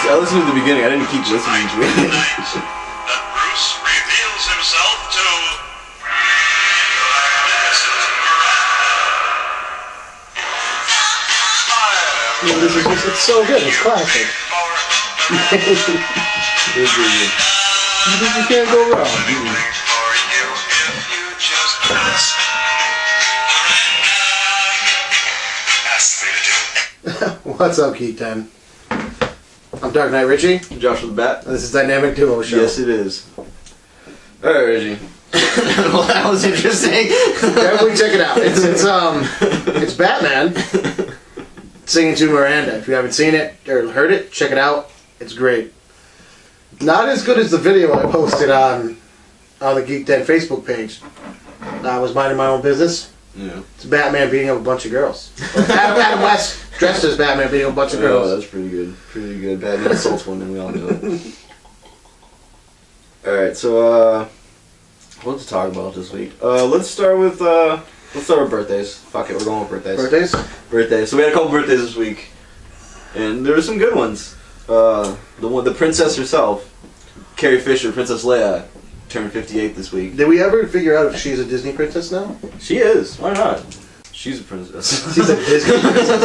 I listened to the beginning. I didn't keep listening to it. That Bruce reveals himself to It's so good. It's classic. You can't go wrong. What's up, Geek 10? I'm DarkKnightRichie. JoshuaTheBat. This is Dynamic Duo Show. Yes, it is. Alright, Reggie. Well, that was interesting. Definitely check it out. It's Batman singing to Miranda. If you haven't seen it or heard it, check it out. It's great. Not as good as the video I posted on the Geek 10 Facebook page. I was minding my own business. Yeah. It's Batman beating up a bunch of girls. Adam West dressed as Batman beating up a bunch of girls. Oh, that's pretty good. Pretty good. Batman assaults women, we all know it. Alright, so, what to talk about this week? Let's start with birthdays. Fuck it, we're going with birthdays. Birthdays. So we had a couple birthdays this week. And there were some good ones. The princess herself, Carrie Fisher, Princess Leia, turned 58 this week. Did we ever figure out if she's a Disney princess now? She is. Why not? She's a princess. She's a Disney princess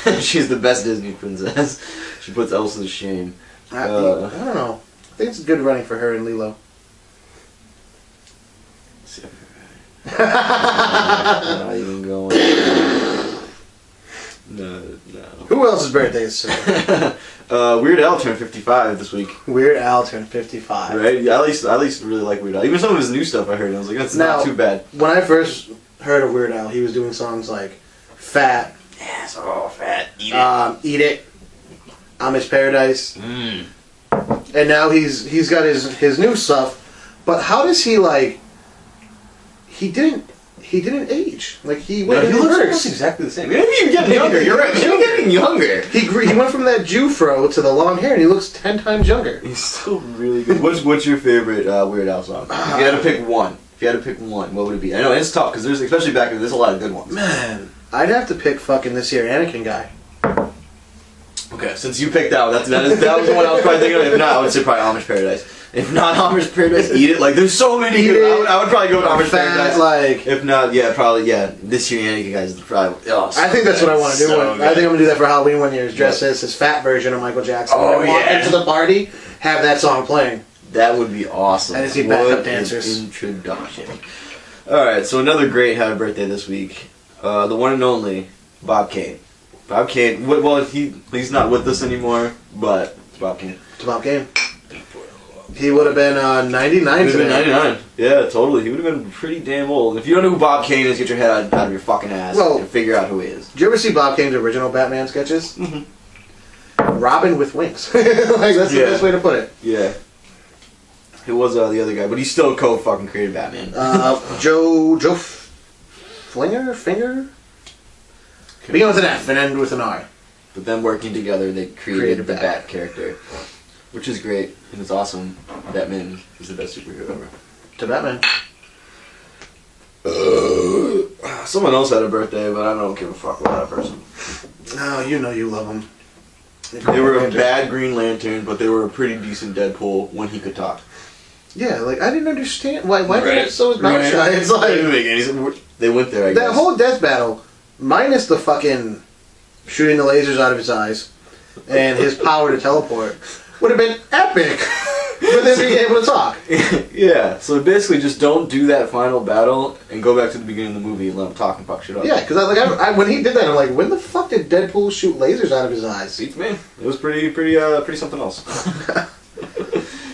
now. She's the best Disney princess. She puts Elsa to shame. I don't know. I think it's good running for her and Lilo. Not even going. No. Who else's birthday is today? Weird Al turned 55 this week. Weird Al turned 55. Right? Yeah, at least really like Weird Al. Even some of his new stuff I heard, I was like, that's not too bad. When I first heard of Weird Al, he was doing songs like Fat. Yes, oh, Fat. Eat It. Eat It. Amish Paradise. And now he's got his new stuff. But how does he like... He didn't age. Like he went he looks reverse. almost exactly the same. Maybe you're getting younger. You're right. You're getting younger. He went from that Jew fro to the long hair, and he looks 10 times younger. He's still really good. What's your favorite Weird Al song? If you had to pick one, what would it be? I know it's tough because there's, especially back then, there's a lot of good ones. Man, I'd have to pick fucking this here Anakin guy. Okay, since you picked that one, that was the one I was probably thinking of. If not, I would say probably Amish Paradise. If not Amish Paradise, Eat It. Like, there's so many good. I would probably go with Amish Paradise. Like, if not, this year Anakin guys is probably. Oh, I think that's what I want to do. So I think I'm gonna do that for Halloween one year. Is dress as his fat version of Michael Jackson. Oh and walk into the party, have that song playing. That would be awesome. And I see backup dancers. Introduction. All right, so another great had a birthday this week. The one and only Bob Kane. Bob Kane. Well, he's not with us anymore, but it's Bob Kane. It's Bob Kane. He would have been 99 today. 99. Yeah, totally. He would have been pretty damn old. If you don't know who Bob Kane is, get your head out of your fucking ass and figure out who he is. Did you ever see Bob Kane's original Batman sketches? Mm-hmm. Robin with wings. Like, that's the best way to put it. Yeah. It was the other guy, but he's still co-fucking created Batman. Joe Finger? Begin with an F and end with an R. But them working together, they created the Bat character. Which is great, and it's awesome. Batman is the best superhero ever. To Batman. Someone else had a birthday, but I don't give a fuck about that person. Oh, you know you love him. They were a bad Green Lantern, but they were a pretty decent Deadpool when he could talk. Yeah, like, I didn't understand. Why did it so mouth shut? It's like... They went there, I guess. That whole death battle, minus the fucking shooting the lasers out of his eyes, and his power to teleport... would have been epic with him being able to talk. Yeah, so basically just don't do that final battle and go back to the beginning of the movie and let him talk and fuck shit up. Yeah, because when he did that, I'm like, when the fuck did Deadpool shoot lasers out of his eyes? Beats me. It was pretty something else.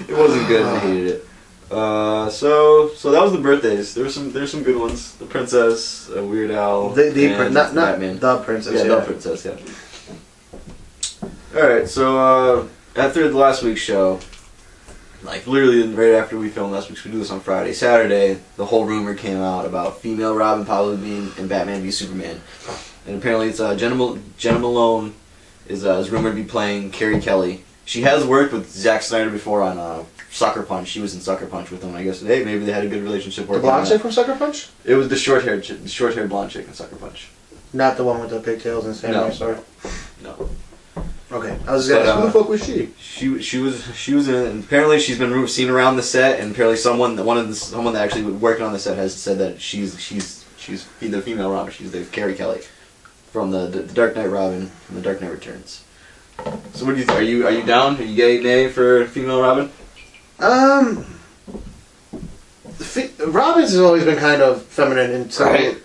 It wasn't good, I hated it. So that was the birthdays. There's some good ones. The Princess, Weird Al, not Batman. The Princess. Yeah, the Princess. Yeah. All right, so. After the last week's show, like literally right after we filmed last week, we do this on Friday. Saturday, the whole rumor came out about female Robin probably being in Batman v Superman, and apparently it's Jenna Malone is rumored to be playing Carrie Kelly. She has worked with Zack Snyder before on Sucker Punch. She was in Sucker Punch with him. I guess maybe they had a good relationship. The blonde chick from Sucker Punch? It was the short-haired blonde chick in Sucker Punch. Not the one with the pigtails and samurai sword. No. Okay, I was gonna ask, who the fuck was she? She was in it, and apparently she's been seen around the set, and apparently someone that actually working on the set has said that she's the female Robin. She's the Carrie Kelly from the Dark Knight Robin from the Dark Knight Returns. So what do you think? Are you down? Are you gay nay for female Robin? Robin's has always been kind of feminine and so. Right.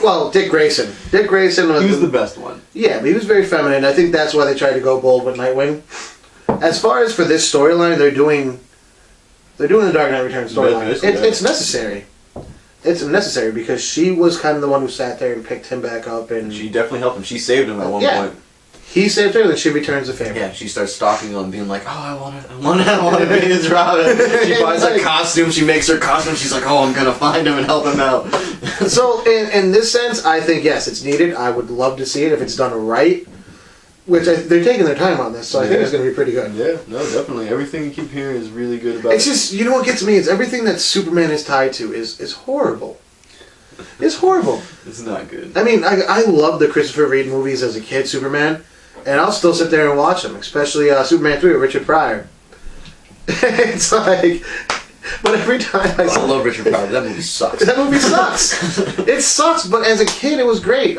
Well, Dick Grayson. Dick Grayson was... He was the best one. Yeah, but he was very feminine. I think that's why they tried to go bold with Nightwing. As far as for this storyline, they're doing the Dark Knight Returns storyline. It's necessary. It's necessary because she was kind of the one who sat there and picked him back up, and she definitely helped him. She saved him at one point. He saved her, then she returns the favor. Yeah, she starts stalking him, being like, "Oh, I want to be his Robin." She buys a costume. She makes her costume. She's like, "Oh, I'm gonna find him and help him out." So, in this sense, I think yes, it's needed. I would love to see it if it's done right. Which they're taking their time on this, so I think it's going to be pretty good. Yeah, no, definitely. Everything you keep hearing is really good about. It's just, you know what gets me is everything that Superman is tied to is horrible. It's horrible. It's not good. I mean, I love the Christopher Reeve movies as a kid, Superman. And I'll still sit there and watch them, especially Superman 3 with Richard Pryor. It's like, but every time I love Richard Pryor, that movie sucks. That movie sucks. It sucks, but as a kid, it was great.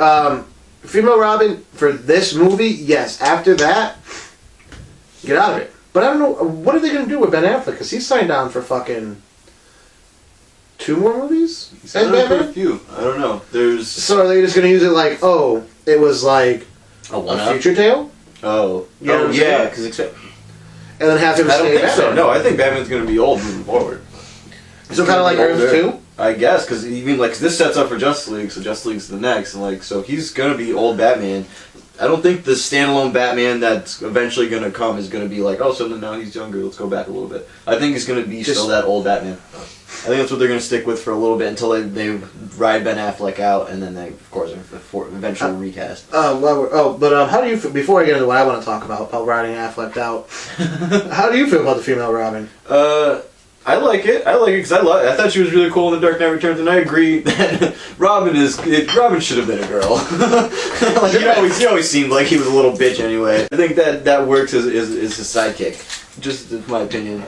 Female Robin, for this movie, yes. After that, get out of it. But I don't know, what are they going to do with Ben Affleck? Because he's signed on for fucking 2 more movies? He's signed on for a few. I don't know. So are they just going to use it like, oh, it was like... A future tale? Oh. You know yeah, because... And then have him stay I don't think Batman. so. No, I think Batman's going to be old moving forward. So kind of like Earth 2? I guess, because even like this sets up for Justice League, so Justice League's the next, and like so he's going to be old Batman. I don't think the standalone Batman that's eventually going to come is going to be like, oh, so now he's younger, let's go back a little bit. I think it's going to be still that old Batman. I think that's what they're going to stick with for a little bit until they ride Ben Affleck out, and then they, of course, eventually recast. But how do you feel, before I get into what I want to talk about riding Affleck out, how do you feel about the female Robin? I like it because I thought she was really cool in The Dark Knight Returns, and I agree that Robin should have been a girl. Like he always seemed like he was a little bitch anyway. I think that works as his sidekick, just in my opinion.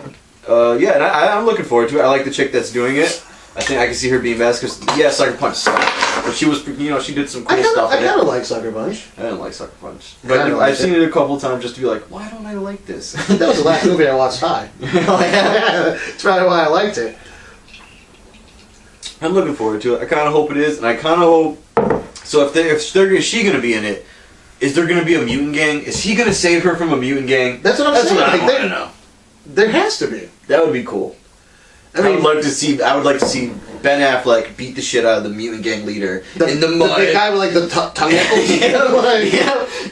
Yeah, and I'm looking forward to it. I like the chick that's doing it. I think I can see her being best because Sucker Punch sucked, but she was, she did some cool stuff. I kind of like Sucker Punch. I didn't like Sucker Punch, but I've seen it a couple times just to be like, why don't I like this? That was the last movie I watched high. That's probably why I liked it. I'm looking forward to it. I kind of hope it is, and I kind of hope. So is she going to be in it? Is there going to be a mutant gang? Is he going to save her from a mutant gang? That's what I'm saying. That's what I want to know. There has to be. That would be cool. I would like to see Ben Affleck beat the shit out of the mutant gang leader in the mud. The guy with like the tongue nipples.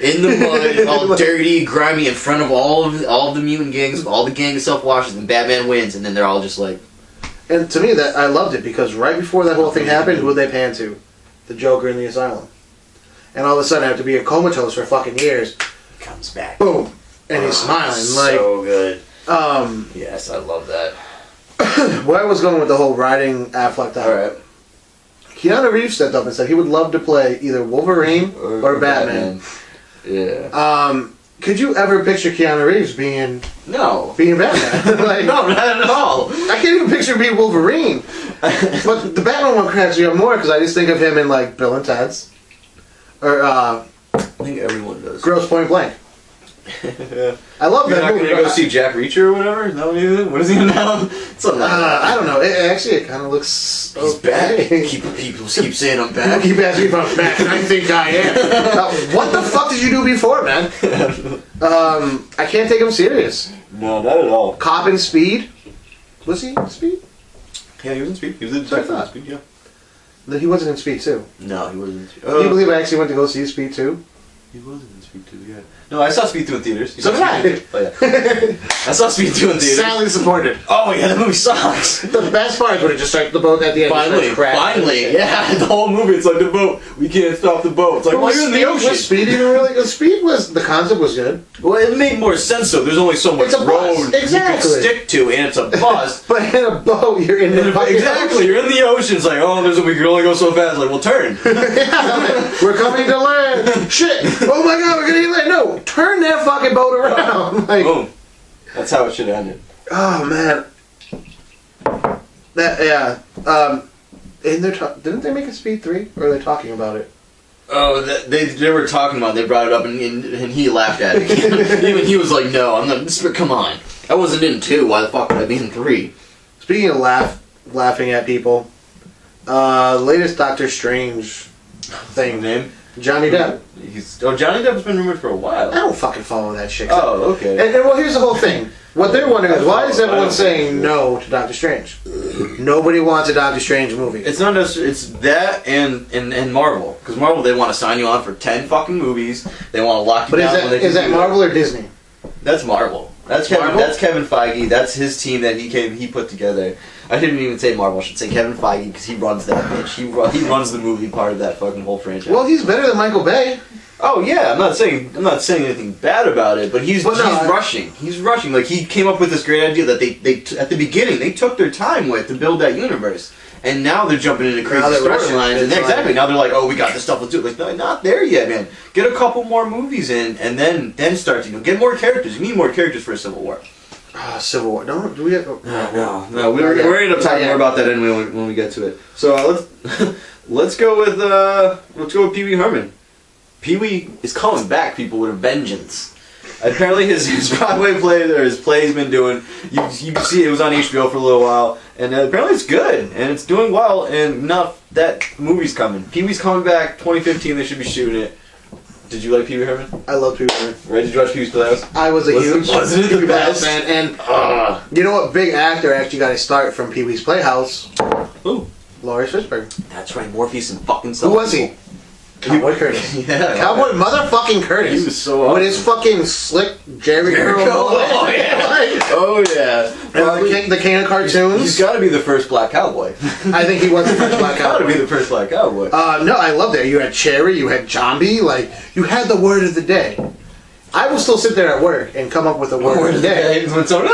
In the mud, all dirty, grimy, in front of all of the mutant gangs, all the gang self-washes, and Batman wins, and then they're all just like. And to me, that I loved it because right before that whole thing happened, who would they pan to? The Joker in the asylum. And all of a sudden, after being comatose for fucking years, He comes back. Boom, and he's smiling So good. like. Yes, I love that. Where I was going with the whole riding Affleck out. Alright. Keanu Reeves stepped up and said he would love to play either Wolverine or Batman. Yeah. Could you ever picture Keanu Reeves being Batman? Like, no, not at all. I can't even picture being Wolverine. But the Batman one cracks me up more because I just think of him in like Bill and Ted's, or I think everyone does. Gross Point Blank. I love that movie. You're not gonna go see Jack Reacher or whatever? Is that what he's in? What is he in now? I don't know. It kind of looks. He's back. People keep saying I'm back. Keep asking if I'm back, and I think I am. What the fuck did you do before, man? I can't take him serious. No, not at all. Cop in Speed. Was he in Speed? Yeah, he was in Speed. He was in Speed. Yeah. He wasn't in Speed 2. No, he wasn't in Speed. Can you believe I actually went to go see Speed 2? He wasn't in Speed 2, yeah. No, I saw Speed 2 in theaters. So did I. Oh, yeah. I saw Speed 2 in theaters. Sadly disappointed. Oh, yeah, the movie sucks. The best part is when it just starts the boat at the end. Finally, yeah, the whole movie, it's like the boat. We can't stop the boat. It's like, well, you're in the ocean. Was Speed even really... Speed was... The concept was good. Well, it made more sense, though. There's only so much road you can stick to, and it's a bus. But in a boat, you're in the Exactly, you're in the ocean. It's like, oh, we can only go so fast. Like, we'll turn. Yeah, we're coming to land. Shit. Oh my god, we're gonna get late. No, turn that fucking boat around. Like, boom. That's how it should have ended. oh man. That and didn't they make a Speed 3? Or are they talking about it? Oh, they were talking about it. They brought it up, and he laughed at it. Even he was like, "No, I'm not. Come on, I wasn't in 2. Why the fuck would I be in 3?" Speaking of laughing at people, latest Doctor Strange thing. Name? Johnny Depp. Johnny Depp's been rumored for a while. I don't fucking follow that shit. Oh, okay. And well, here's the whole thing. What they're wondering is, why is everyone saying no to Doctor Strange? Nobody wants a Doctor Strange movie. It's not necessarily. It's that and Marvel. Because Marvel, they want to sign you on for 10 fucking movies. They want to lock you down. But is that Marvel or Disney? That's Marvel. That's Kevin Feige. That's his team that he put together. I didn't even say Marvel. I should say Kevin Feige because he runs that bitch. He runs the movie part of that fucking whole franchise. Well, he's better than Michael Bay. Oh yeah, I'm not saying anything bad about it, but he's rushing. He's rushing. Like he came up with this great idea that they at the beginning they took their time with to build that universe, and now they're jumping into crazy storylines. And exactly now they're like, oh, we got this stuff. Let's do it. Like, no, not there yet, man. Get a couple more movies in, and then start to get more characters. You need more characters for a Civil War. Civil War. No, do we have? No. We're going to talk more about that anyway when we get to it. So let's go with Pee Wee Herman. Pee Wee is coming back, people, with a vengeance. Apparently his Broadway play or his play's been doing. You can see it was on HBO for a little while, and apparently it's good and it's doing well. And now that movie's coming. Pee Wee's coming back 2015. They should be shooting it. Did you like Pee Wee Herman? I love Pee Wee Herman. Right? Did you watch Pee Wee's Playhouse? I was a huge Pee Wee Playhouse fan, and you know what? Big actor actually got his start from Pee Wee's Playhouse. Who? Lawrence Fishburne. That's right. Morpheus and fucking. Who was he? Cowboy Curtis. Yeah. Cowboy motherfucking Curtis. He was so awesome. With his fucking slick Jerry curl. Oh yeah. Oh yeah. And the king of cartoons. He's got to be the first black cowboy. I think he was the first black cowboy. Got to be the first black cowboy. No, I love that. You had Cherry, you had Jambi, like you had the word of the day. I will still sit there at work and come up with a word of the day. When someone,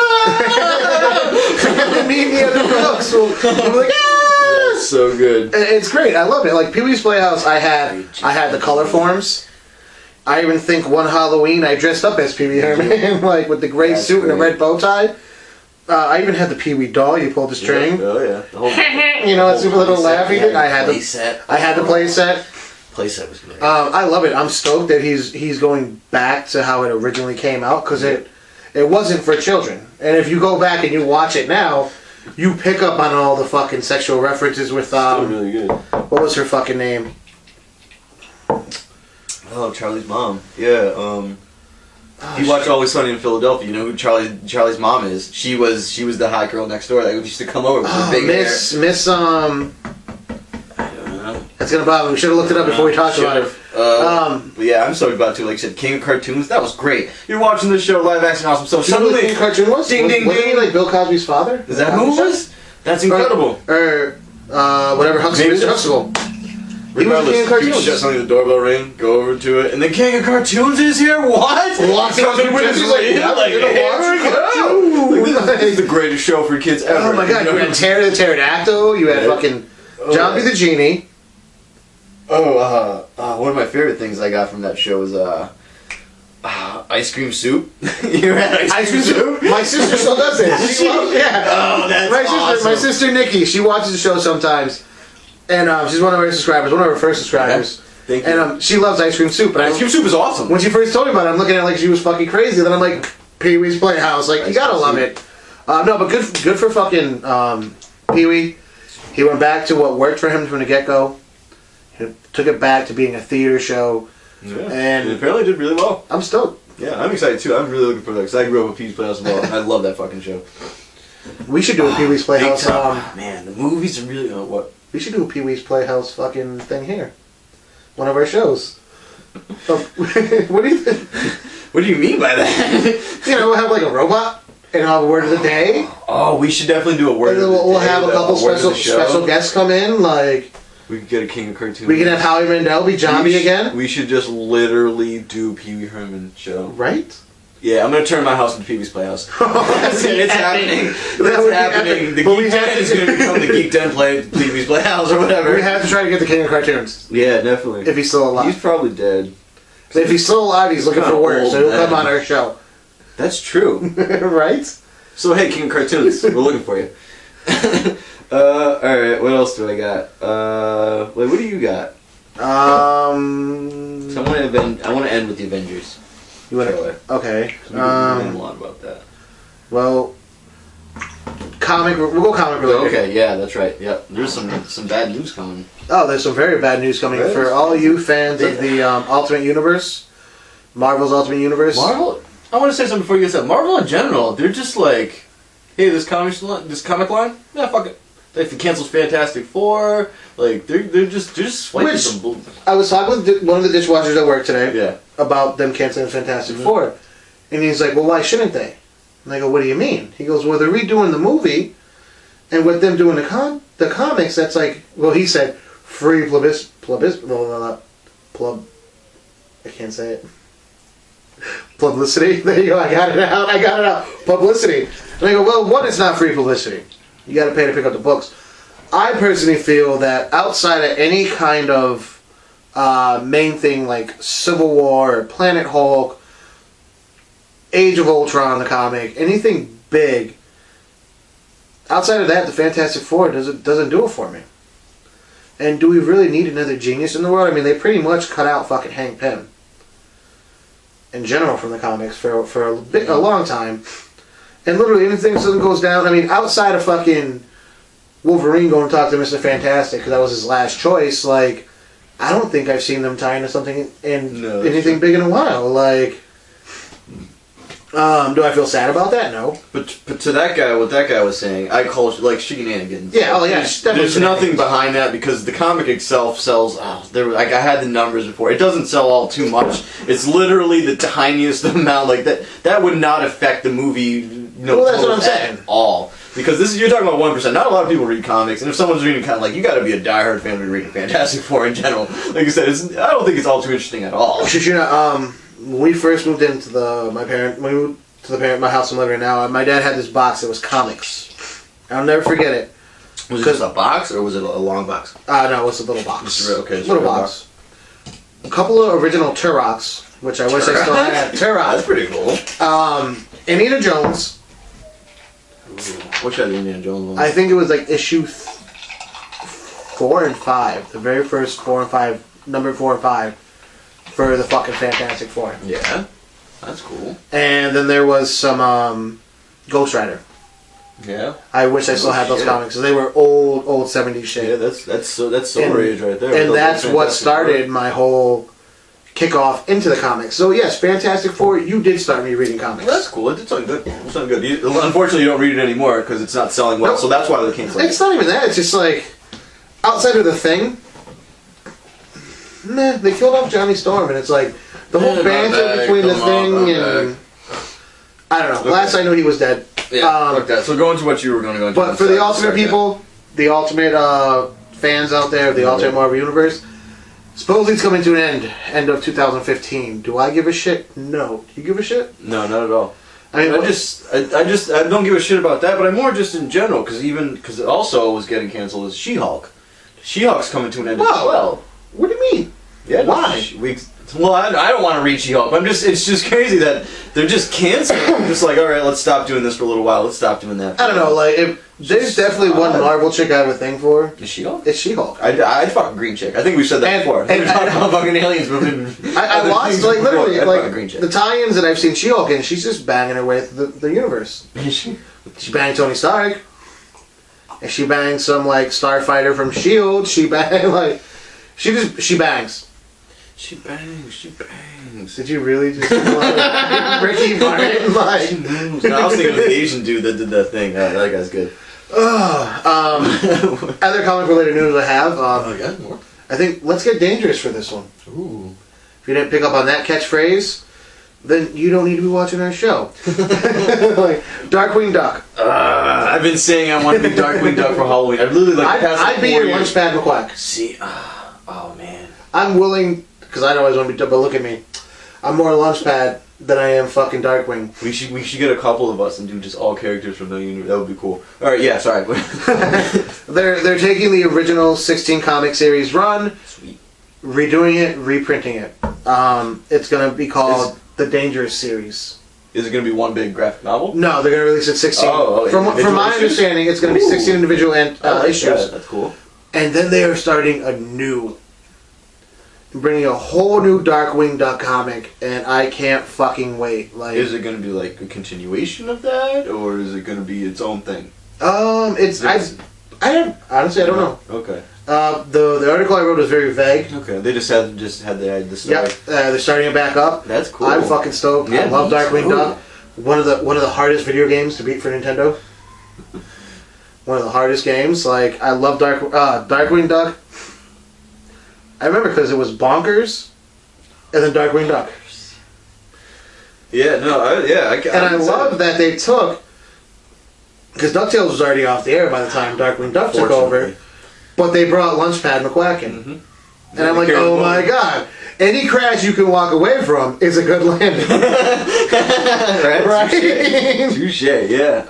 and me and the other folks will be like, that's so good. It's great. I love it. Like Pee Wee's Playhouse, I had the color forms. I even think one Halloween I dressed up as Pee Wee Herman, like with the gray suit and a red bow tie. I even had the Pee Wee doll. You pulled the string. Oh yeah. The whole, you know, it's a little laughy thing. I had the play set. Playset was great. I love it. I'm stoked that he's going back to how it originally came out because it wasn't for children. And if you go back and you watch it now, you pick up on all the fucking sexual references with Still really good. What was her fucking name? Oh, Charlie's mom. Yeah. You watch Always Sunny in Philadelphia. You know who Charlie's mom is? She was the hot girl next door that used to come over with her big Miss I don't know. That's gonna bother me. We should have looked it up before we talked about it. But yeah, I'm so about to. Like I said, King of Cartoons. That was great. You're watching the show, live action, awesome. So suddenly, King of Cartoon was? Ding, ding, wasn't ding. he like Bill Cosby's father? Is that who it was? That's incredible. Whatever, Mr. Huxtable. He was the King of Cartoons. Just something the doorbell ring, go over to it, and the King of Cartoons is here. What? Walks up to with his like, yeah, like, here we go. This is the greatest show for kids ever. Oh my god, you had Terry the Pterodactyl, you had fucking Jambi the Genie. One of my favorite things I got from that show was ice cream soup. You had ice cream soup? My sister still does it. Oh, that's awesome. My sister Nikki, she watches the show sometimes, and she's one of our subscribers, one of our first subscribers. Thank you. And she loves ice cream soup. And ice cream soup is awesome. When she first told me about it, I'm looking at it like she was fucking crazy. Then I'm like, Pee Wee's Playhouse, like you gotta love it. No, but good for fucking Pee Wee. He went back to what worked for him from the get-go. He took it back to being a theater show. Yeah. And it apparently did really well. I'm stoked. Yeah, I'm excited too. I'm really looking for that because I grew up with Pee Wee's Playhouse as well. I love that fucking show. We should do a Pee Wee's Playhouse. Man, the movies are really what? We should do a Pee Wee's Playhouse fucking thing here. One of our shows. What do you think? What do you mean by that? You know, we'll have like a robot and I'll have a word of the day. Oh, we should definitely do a word of the day. We'll have a couple special guests come in, like. We could get a King of Cartoons. We can have Howie Mandel be Jambi again. We should just literally do Pee Wee Herman show. Right? Yeah, I'm gonna turn my house into Pee Wee's Playhouse. It's happening. That's happening. The Geek Den is gonna become the Geek Den Pee Wee's Playhouse or whatever. We have to try to get the King of Cartoons. Yeah, definitely. If he's still alive. He's probably dead. So if he's still alive, he's looking for work, so he'll come on our show. That's true. Right? So hey, King of Cartoons, we're looking for you. Alright, what else do I got? Wait, what do you got? So I want to end with the Avengers. You want to? Okay. We can a lot about that. Well, we'll go comic related. Okay, yeah, that's right. Yep, there's some bad news coming. Oh, there's some very bad news coming for all you fans of the Ultimate Universe, Marvel's Ultimate Universe. Marvel. I want to say something before you get started. Marvel in general, they're just like, hey, this comic line, yeah, fuck it. If it cancels Fantastic Four, like they're just swiping some bull. I was talking with one of the dishwashers at work today Yeah. about them canceling Fantastic Four, and he's like, "Well, why shouldn't they?" And I go, "What do you mean?" He goes, "Well, they're redoing the movie, and with them doing the comics, that's like, well, he said free I can't say it. Publicity. There you go. I got it out. Publicity." And I go, "Well, one, it's not free publicity. You got to pay to pick up the books." I personally feel that outside of any kind of main thing like Civil War or Planet Hulk, Age of Ultron, the comic, anything big, outside of that, the Fantastic Four doesn't do it for me. And do we really need another genius in the world? I mean, they pretty much cut out fucking Hank Pym in general from the comics for a long time. And literally anything that goes down, I mean, outside of fucking Wolverine going to talk to Mr. Fantastic, because that was his last choice, like, I don't think I've seen them tie into something anything big in a while. Like, do I feel sad about that? No. But to that guy, what that guy was saying, I call it like shenanigans. Yeah, There's nothing behind that because the comic itself sells. I had the numbers before. It doesn't sell all too much. It's literally the tiniest amount. Like that would not affect the movie. Well, that's what I'm saying. At all. Because you're talking about 1%. Not a lot of people read comics, and if someone's reading you got to be a diehard fan to be reading Fantastic Four in general. Like I said, I don't think it's all too interesting at all. When we first moved into my house I'm living in now, my dad had this box that was comics. I'll never forget it. Was it just a box, or was it a long box? No, it was a little box. Little box. A couple of original Turroks, which I wish I still had. Turok. That's pretty cool. Indiana Jones. Which are the Indiana Jones ones? I think it was like issue 4 and 5. The very first 4 and 5, number 4 and 5 for the fucking Fantastic Four. Yeah, that's cool. And then there was some Ghost Rider. Yeah. I wish I still had those comics because they were old 70s shit. Yeah, that's Silver Age right there. And that's what started my whole kickoff into the comics. So yes, Fantastic Four, you did start me reading comics. Well, that's cool. It's something good. It's something good. Unfortunately, you don't read it anymore because it's not selling well. Nope. So that's why they canceled it. It's not even that. It's just like outside of the Thing. Meh, they killed off Johnny Storm, and it's like the whole banter between the Thing and I don't know. Okay. Last I knew, he was dead. Yeah, fuck that. So go into what you were going to go into. But for the ultimate people, the ultimate fans out there of the Ultimate Marvel Universe. Supposedly it's coming to an end of 2015. Do I give a shit? No. Do you give a shit? No, not at all. I mean, I don't give a shit about that, but I'm more just in general because it also was getting canceled as She-Hulk. She-Hulk's coming to an end as well. What do you mean? Yeah, why? I don't want to read She-Hulk. It's just crazy that they're just canceling. I'm just like, all right, let's stop doing this for a little while. Let's stop doing that. I don't know. Like, there's definitely one Marvel chick I have a thing for. Is She-Hulk? It's She-Hulk. I'd fuck a green chick. I think we've said that before. And we talked about fucking aliens moving. I watched literally the tie-ins that I've seen She-Hulk in. She's just banging her way through the universe. Is she? She banged Tony Stark. And she banged some starfighter from S.H.I.E.L.D. She banged she bangs. She bangs. Did you really just Ricky Martin? No, I was thinking of the Asian dude that did that thing. That guy's good. Other comic related news I have. More. I think let's get dangerous for this one. Ooh. If you didn't pick up on that catchphrase, then you don't need to be watching our show. Darkwing Duck. I've been saying I want to be Darkwing Duck for Halloween. I'd literally I'd be your Lunchpad McQuack. See, oh man. I'm willing, because I always want to be, but look at me. I'm more Lunchpad than I am fucking Darkwing. We should get a couple of us and do just all characters from the universe. That would be cool. All right, yeah, sorry. They're taking the original 16 comic series run, Sweet, redoing it, reprinting it. It's going to be called the Dangerous series. Is it going to be one big graphic novel? No, they're going to release it 16. From my understanding, it's going to be 16 individual issues. Yeah, that's cool. And then they are starting bringing a whole new Darkwing Duck comic, and I can't fucking wait. Like, is it going to be like a continuation of that, or is it going to be its own thing? I honestly I don't know. Okay. The article I wrote was very vague. Okay. They just had the story. Yep. They're starting it back up. That's cool. I'm fucking stoked. Yeah, I love Darkwing Duck. One of the hardest video games to beat for Nintendo. One of the hardest games. Like, I love Darkwing Duck. I remember because it was Bonkers, and then Darkwing Duck. Yeah, no, I love that they took, because DuckTales was already off the air by the time Darkwing Duck took over, but they brought Launchpad McQuacken. Mm-hmm. And I'm like, oh my god, any crash you can walk away from is a good landing. Right? Touche, yeah.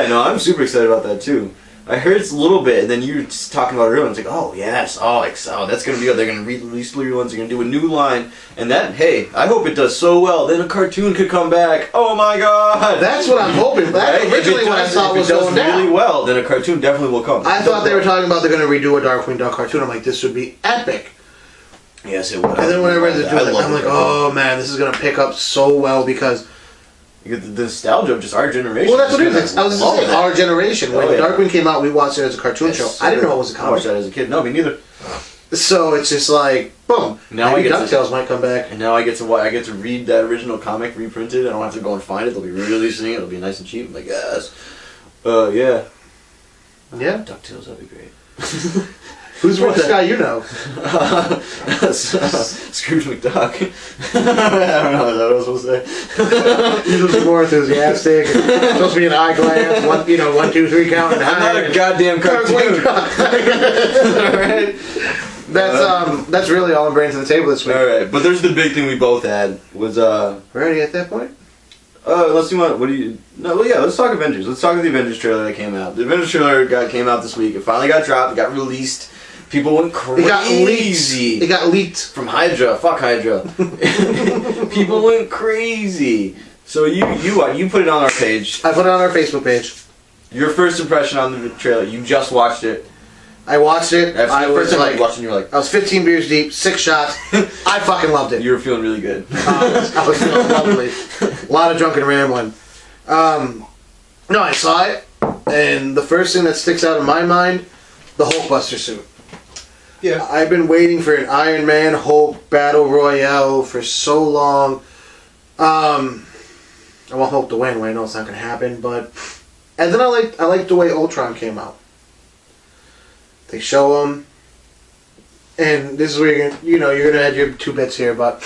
No, I'm super excited about that too. I heard it's a little bit, and then you were just talking about it earlier, and it's like, oh, yes, that's going to be good. They're going to release 3 ones, they're going to do a new line, and that, hey, I hope it does so well, then a cartoon could come back. Oh my god! That's what I'm hoping. That's originally what I thought was going down. If it does really well, then a cartoon definitely will come. I thought they were talking about they're going to redo a Darkwing Duck cartoon. I'm like, this would be epic. Yes, it would. And then when I read the news, I'm like, oh man, this is going to pick up so well because... You get the nostalgia of just our generation. Well, that's what it is. I was just saying, our generation. When Darkwing came out, we watched it as a cartoon show. I didn't know it was a comic. I watched that as a kid. No, me neither. So it's just like, boom. Now maybe DuckTales might come back. And now I get to read that original comic reprinted. I don't have to go and find it. They'll be re-releasing it. It'll be nice and cheap. I'm like, yes. Yeah. Yeah. DuckTales, that'd be great. Who's the richest guy you know? Scrooge McDuck. I don't know what I was supposed to say. You're just more enthusiastic. Supposed to be an eye glance. 1, 2, 3 count. And I'm not a goddamn cartoon. Alright. That's really all I'm bringing to the table this week. Alright, but there's the big thing we both had was We're already at that point? Let's talk Avengers. Let's talk the Avengers trailer that came out. The Avengers trailer came out this week. It finally got dropped. It got released. People went crazy. It got leaked. From Hydra. Fuck Hydra. People went crazy. So you put it on our page. I put it on our Facebook page. Your first impression on the trailer. You just watched it. I watched it. I was like, watching, you were like, I was 15 beers deep, 6 shots. I fucking loved it. You were feeling really good. I was feeling lovely. A lot of drunken rambling. No, I saw it, and the first thing that sticks out in my mind, the Hulkbuster suit. Yeah. I've been waiting for an Iron Man Hulk Battle Royale for so long. I want Hulk to win. I know it's not going to happen, but... And then I liked the way Ultron came out. They show him, and this is where you're gonna add your 2 bits here, but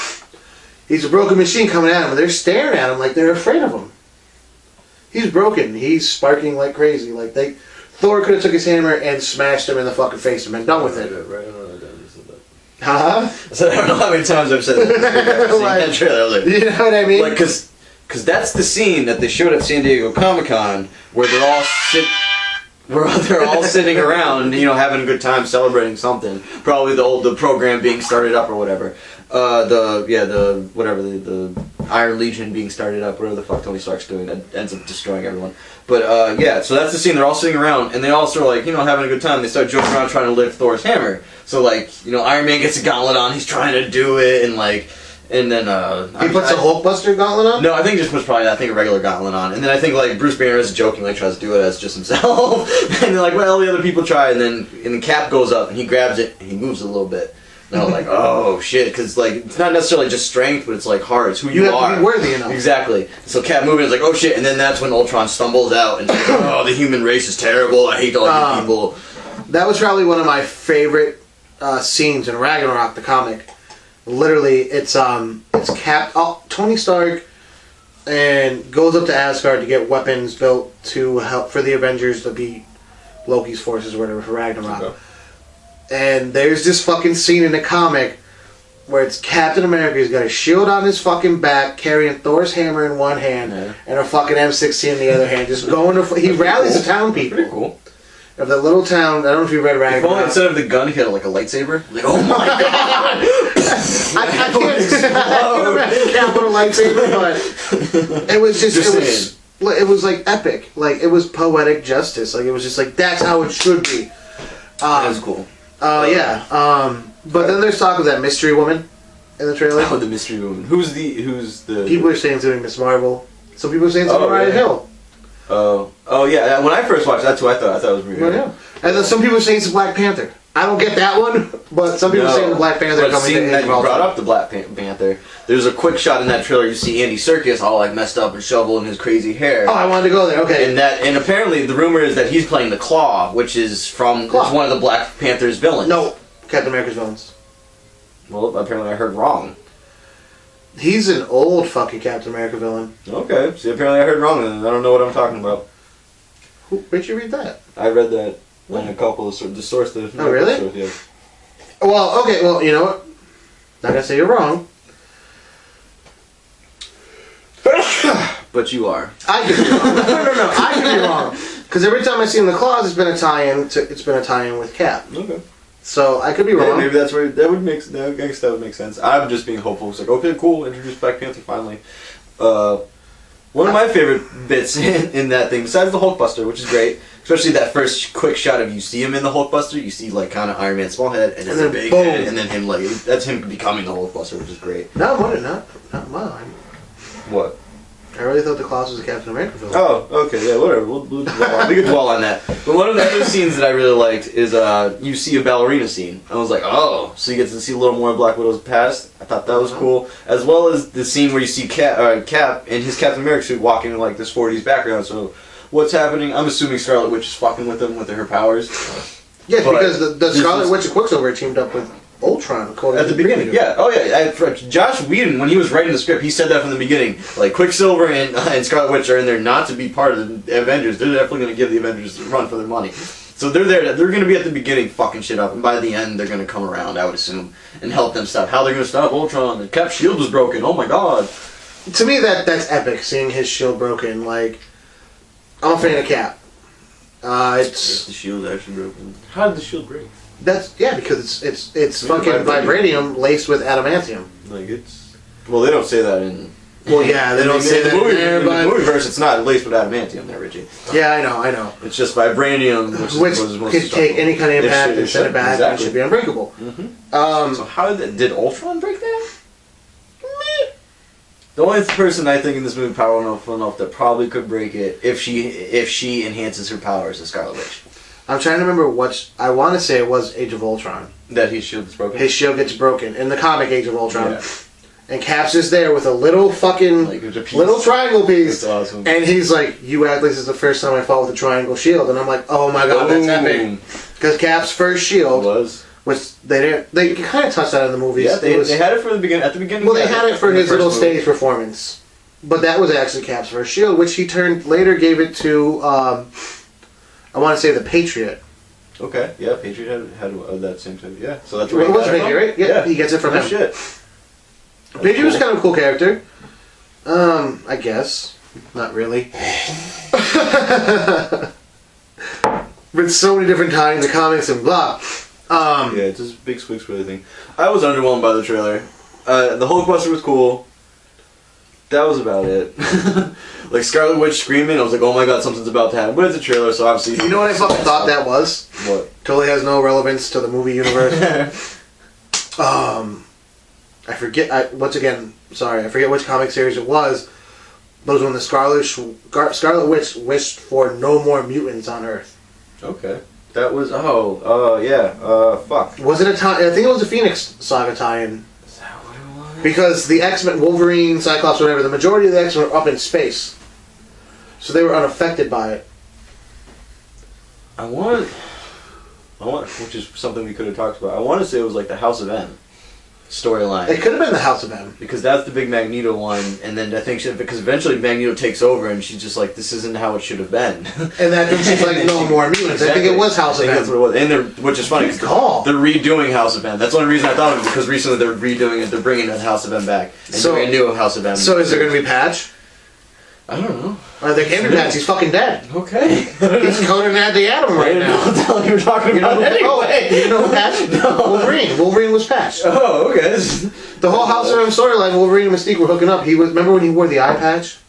he's a broken machine coming at him, and they're staring at him like they're afraid of him. He's broken. He's sparking like crazy. Like Thor could have took his hammer and smashed him in the fucking face and been done with it. Right, I don't know how you said that. Huh? I said I don't know how many times I've said that. Like, trailer. I was like, you know what I mean? Like, cause that's the scene that they showed at San Diego Comic-Con where they're all sitting around, having a good time celebrating something. Probably the program being started up or whatever. The Iron Legion being started up, whatever the fuck Tony Stark's doing that ends up destroying everyone. But so that's the scene. They're all sitting around and they all sort of having a good time. They start joking around trying to lift Thor's hammer. So Iron Man gets a gauntlet on. He's trying to do it and then he puts a Hulkbuster gauntlet on? No, I think he just puts probably a regular gauntlet on. And then I think Bruce Banner is joking, tries to do it as just himself. And they're the other people try, and the Cap goes up and he grabs it and he moves a little bit. And I was like, oh shit, because it's not necessarily just strength, but it's heart. It's who you are. You have to be worthy enough. Exactly. So Cap moving is like, oh shit, and then that's when Ultron stumbles out and it's like, oh, the human race is terrible. I hate all you people. That was probably one of my favorite scenes in Ragnarok, the comic. Literally, it's Cap. Tony Stark and goes up to Asgard to get weapons built to help for the Avengers to beat Loki's forces or whatever for Ragnarok. Okay. And there's this fucking scene in the comic where it's Captain America. He's got a shield on his fucking back, carrying Thor's hammer in one hand and a fucking M16 in the other hand, just going to. He rallies the town people. Pretty cool. Of the little town, I don't know if you read Ragnarok. If only instead of the gun, he had a lightsaber. Oh my god! I can't imagine Cap with a lightsaber, but it was just it was like epic. Like it was poetic justice. Like it was just like that's how it should be. That was cool. Yeah. But then there's talk of that mystery woman in the trailer. Oh, the mystery woman. Who's the? People are saying it's doing Miss Marvel. Some people are saying it's Mariah Hill. Oh yeah. When I first watched, that's who I thought. I thought it was Mariah. Yeah. And then some people are saying it's Black Panther. I don't get that one, but some people are saying the Black Panther coming. Seeing that you brought up the Black Panther, there's a quick shot in that trailer. You see Andy Serkis all like messed up and shoveling his crazy hair. Oh, I wanted to go there. Okay. And apparently the rumor is that he's playing the Claw, which is from it's one of the Black Panther's villains. No, Captain America's villains. Well, apparently I heard wrong. He's an old fucking Captain America villain. Okay, see, apparently I heard wrong, and I don't know what I'm talking about. Where'd you read that? I read that in a couple of the source. Oh, really? Source, yeah. Well, okay, well, you know what? Not gonna say you're wrong. But you are. I could be wrong. No. I could be wrong. Because every time I see him in the claws, it's been a tie-in with Cap. Okay. So I could be wrong. Yeah, maybe that's where that would make. I guess that would make sense. I'm just being hopeful. It's like, okay, cool, introduce Black Panther finally. One of my favorite bits in that thing, besides the Hulkbuster, which is great, especially that first quick shot of you see him in the Hulkbuster, you see like kind of Iron Man small head and then big boom. head, and then him like that's him becoming the Hulkbuster, which is great. Not mine. What? I really thought the Claws was a Captain America villain. Oh, okay, yeah, whatever. We can dwell on that. But one of the other scenes that I really liked is you see a ballerina scene. I was like, oh, so you get to see a little more of Black Widow's past. I thought that was cool. As well as the scene where you see Cap in his Captain America suit walking in like this 40s background. So what's happening? I'm assuming Scarlet Witch is fucking with him with her powers. Yes, because the Scarlet Witch and Quicksilver teamed up with Ultron at the beginning. Yeah. Oh yeah. Josh Whedon, when he was writing the script, he said that from the beginning. Like Quicksilver and Scarlet Witch are in there not to be part of the Avengers. They're definitely going to give the Avengers a run for their money. So they're there. They're going to be at the beginning fucking shit up, and by the end they're going to come around, I would assume, and help them stop. How they're going to stop Ultron? The Cap's shield was broken. Oh my god. To me, that's epic. Seeing his shield broken. Like, I'm a fan of Cap. It's the shield actually broken. How did the shield break? Because it's fucking vibranium laced with adamantium. Like it's. Well, they don't say that in. Well, yeah, they don't say that in there, but in the movie verse, it's not laced with adamantium, there, Richie. Yeah, I know. It's just vibranium, which can take any kind of impact and send it back, and it should be unbreakable. Mm-hmm. So how did Ultron break that? The only person I think in this movie powerful enough that probably could break it if she enhances her powers is Scarlet Witch. I'm trying to remember I want to say it was Age of Ultron. That his shield is broken? His shield gets broken in the comic Age of Ultron. Yeah. And Cap's just there with a little fucking little triangle piece. That's awesome. And he's like, you act like this is the first time I fought with a triangle shield. And I'm like, oh my god, that's epic. Because Cap's first shield which they kind of touched that in the movies. Yeah, they had it from the beginning. At the beginning. Well, they had it for his little stage performance. But that was actually Cap's first shield, which he later gave it to, I want to say the Patriot. Okay, yeah, Patriot had that same thing. Yeah, so that's right. It was Patriot, right? Yeah, he gets it from him. Shit. Patriot was kind of a cool character. I guess. Not really. With so many different ties in the comics and blah. Yeah, it's just big squeaks for everything. I was underwhelmed by the trailer. The Hulkbuster was cool. That was about it. Like Scarlet Witch screaming, I was like, oh my god, something's about to happen. But it's a trailer, so obviously... You know what I fucking thought that was? What? Totally has no relevance to the movie universe. I forget, I forget which comic series it was, but it was when the Scarlet Witch wished for no more mutants on Earth. Okay. That was, fuck. Was it a tie? I think it was a Phoenix Saga tie-in. Is that what it was? Because the X-Men, Wolverine, Cyclops, whatever, the majority of the X-Men were up in space. So they were unaffected by it. I want, which is something we could have talked about, I want to say it was like the House of M storyline. It could have been the House of M. Because that's the big Magneto one, and then I think because eventually Magneto takes over and she's just like, this isn't how it should have been. And then she's like, no more mutants. Exactly. I think it was House of M. That's what it was. And which is funny because they're redoing House of M. That's the only reason I thought of it, because recently they're redoing it, they're bringing the House of M back. And doing a new House of M. So is there going to be Patch? I don't know. The candy patch, he's fucking dead. Okay. He's coated at the atom right now. What the hell you were talking about anyway? You know who patched? No. Wolverine. Wolverine was patched. Oh, okay. The whole House of M storyline, Wolverine and Mystique were hooking up. Remember when he wore the eye patch?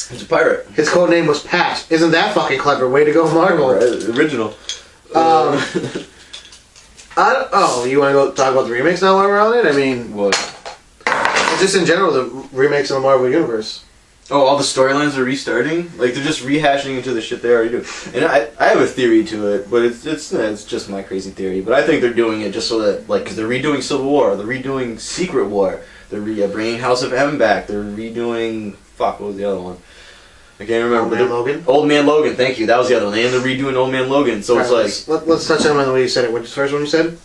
He's a pirate. His code name was Patch. Isn't that fucking clever? Way to go, Marvel. Original. You want to go talk about the remakes now while we're on it? I mean, What? just in general, the remakes in the Marvel Universe. Oh, all the storylines are restarting? Like, they're just rehashing into the shit they already do. And I have a theory to it, but it's just my crazy theory. But I think they're doing it just so that, like, because they're redoing Civil War, they're redoing Secret War, they're bringing House of M back, they're redoing... Fuck, what was the other one? I can't remember. Old Man Logan? Old Man Logan, thank you. That was the other one. And they're redoing Old Man Logan, so it's like... Let's touch on the way you said it. What's the first one you said?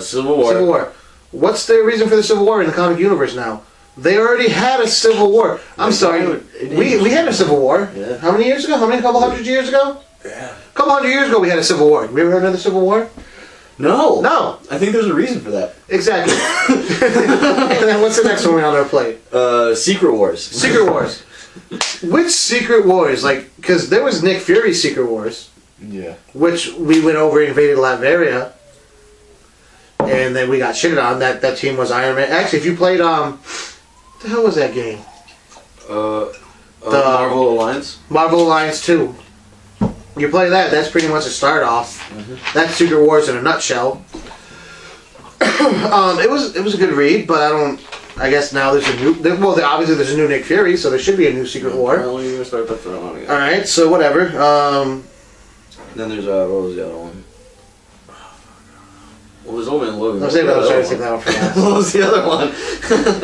Civil War. Civil War. What's the reason for the Civil War in the comic universe now? They already had a Civil War. I'm sorry. We had a Civil War. Yeah. How many years ago? Couple hundred years ago? Yeah. A couple hundred years ago we had a Civil War. We ever had another Civil War? No. No. I think there's a reason for that. Exactly. And then what's the next one on our plate? Secret Wars. Secret Wars. Which Secret Wars? Like, because there was Nick Fury's Secret Wars. Yeah. Which we went over and invaded Latveria. And then we got shitted on. That team was Iron Man. Actually, if you played, what the hell was that game? The Marvel Alliance? Marvel Alliance 2. You play that, that's pretty much a start off. Mm-hmm. That's Secret Wars in a nutshell. It was a good read, but I guess now there's a new... obviously there's a new Nick Fury, so there should be a new Secret War. Apparently you're going to start that throwing on again. Alright, so whatever. Then there's, what was the other one? Well, there's Old Man Logan. I was trying to take that one for last. What was the other one?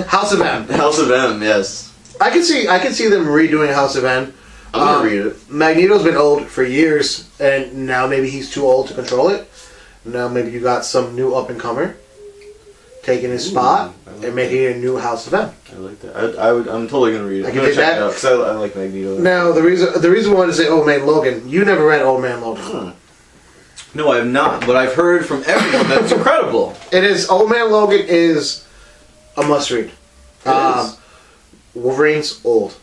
House of M. House of M, yes. I can see them redoing House of M. I'm going to read it. Magneto's been old for years, and now maybe he's too old to control it. Now maybe you got some new up-and-comer taking his spot and making a new House of M. I like that. I'm totally going to read it. I can dig check that. it out because I like Magneto. Now, the reason why I say Old Man Logan, you never read Old Man Logan. No, I have not, but I've heard from everyone that it's incredible. It is. Old Man Logan is a must-read. Wolverine's old.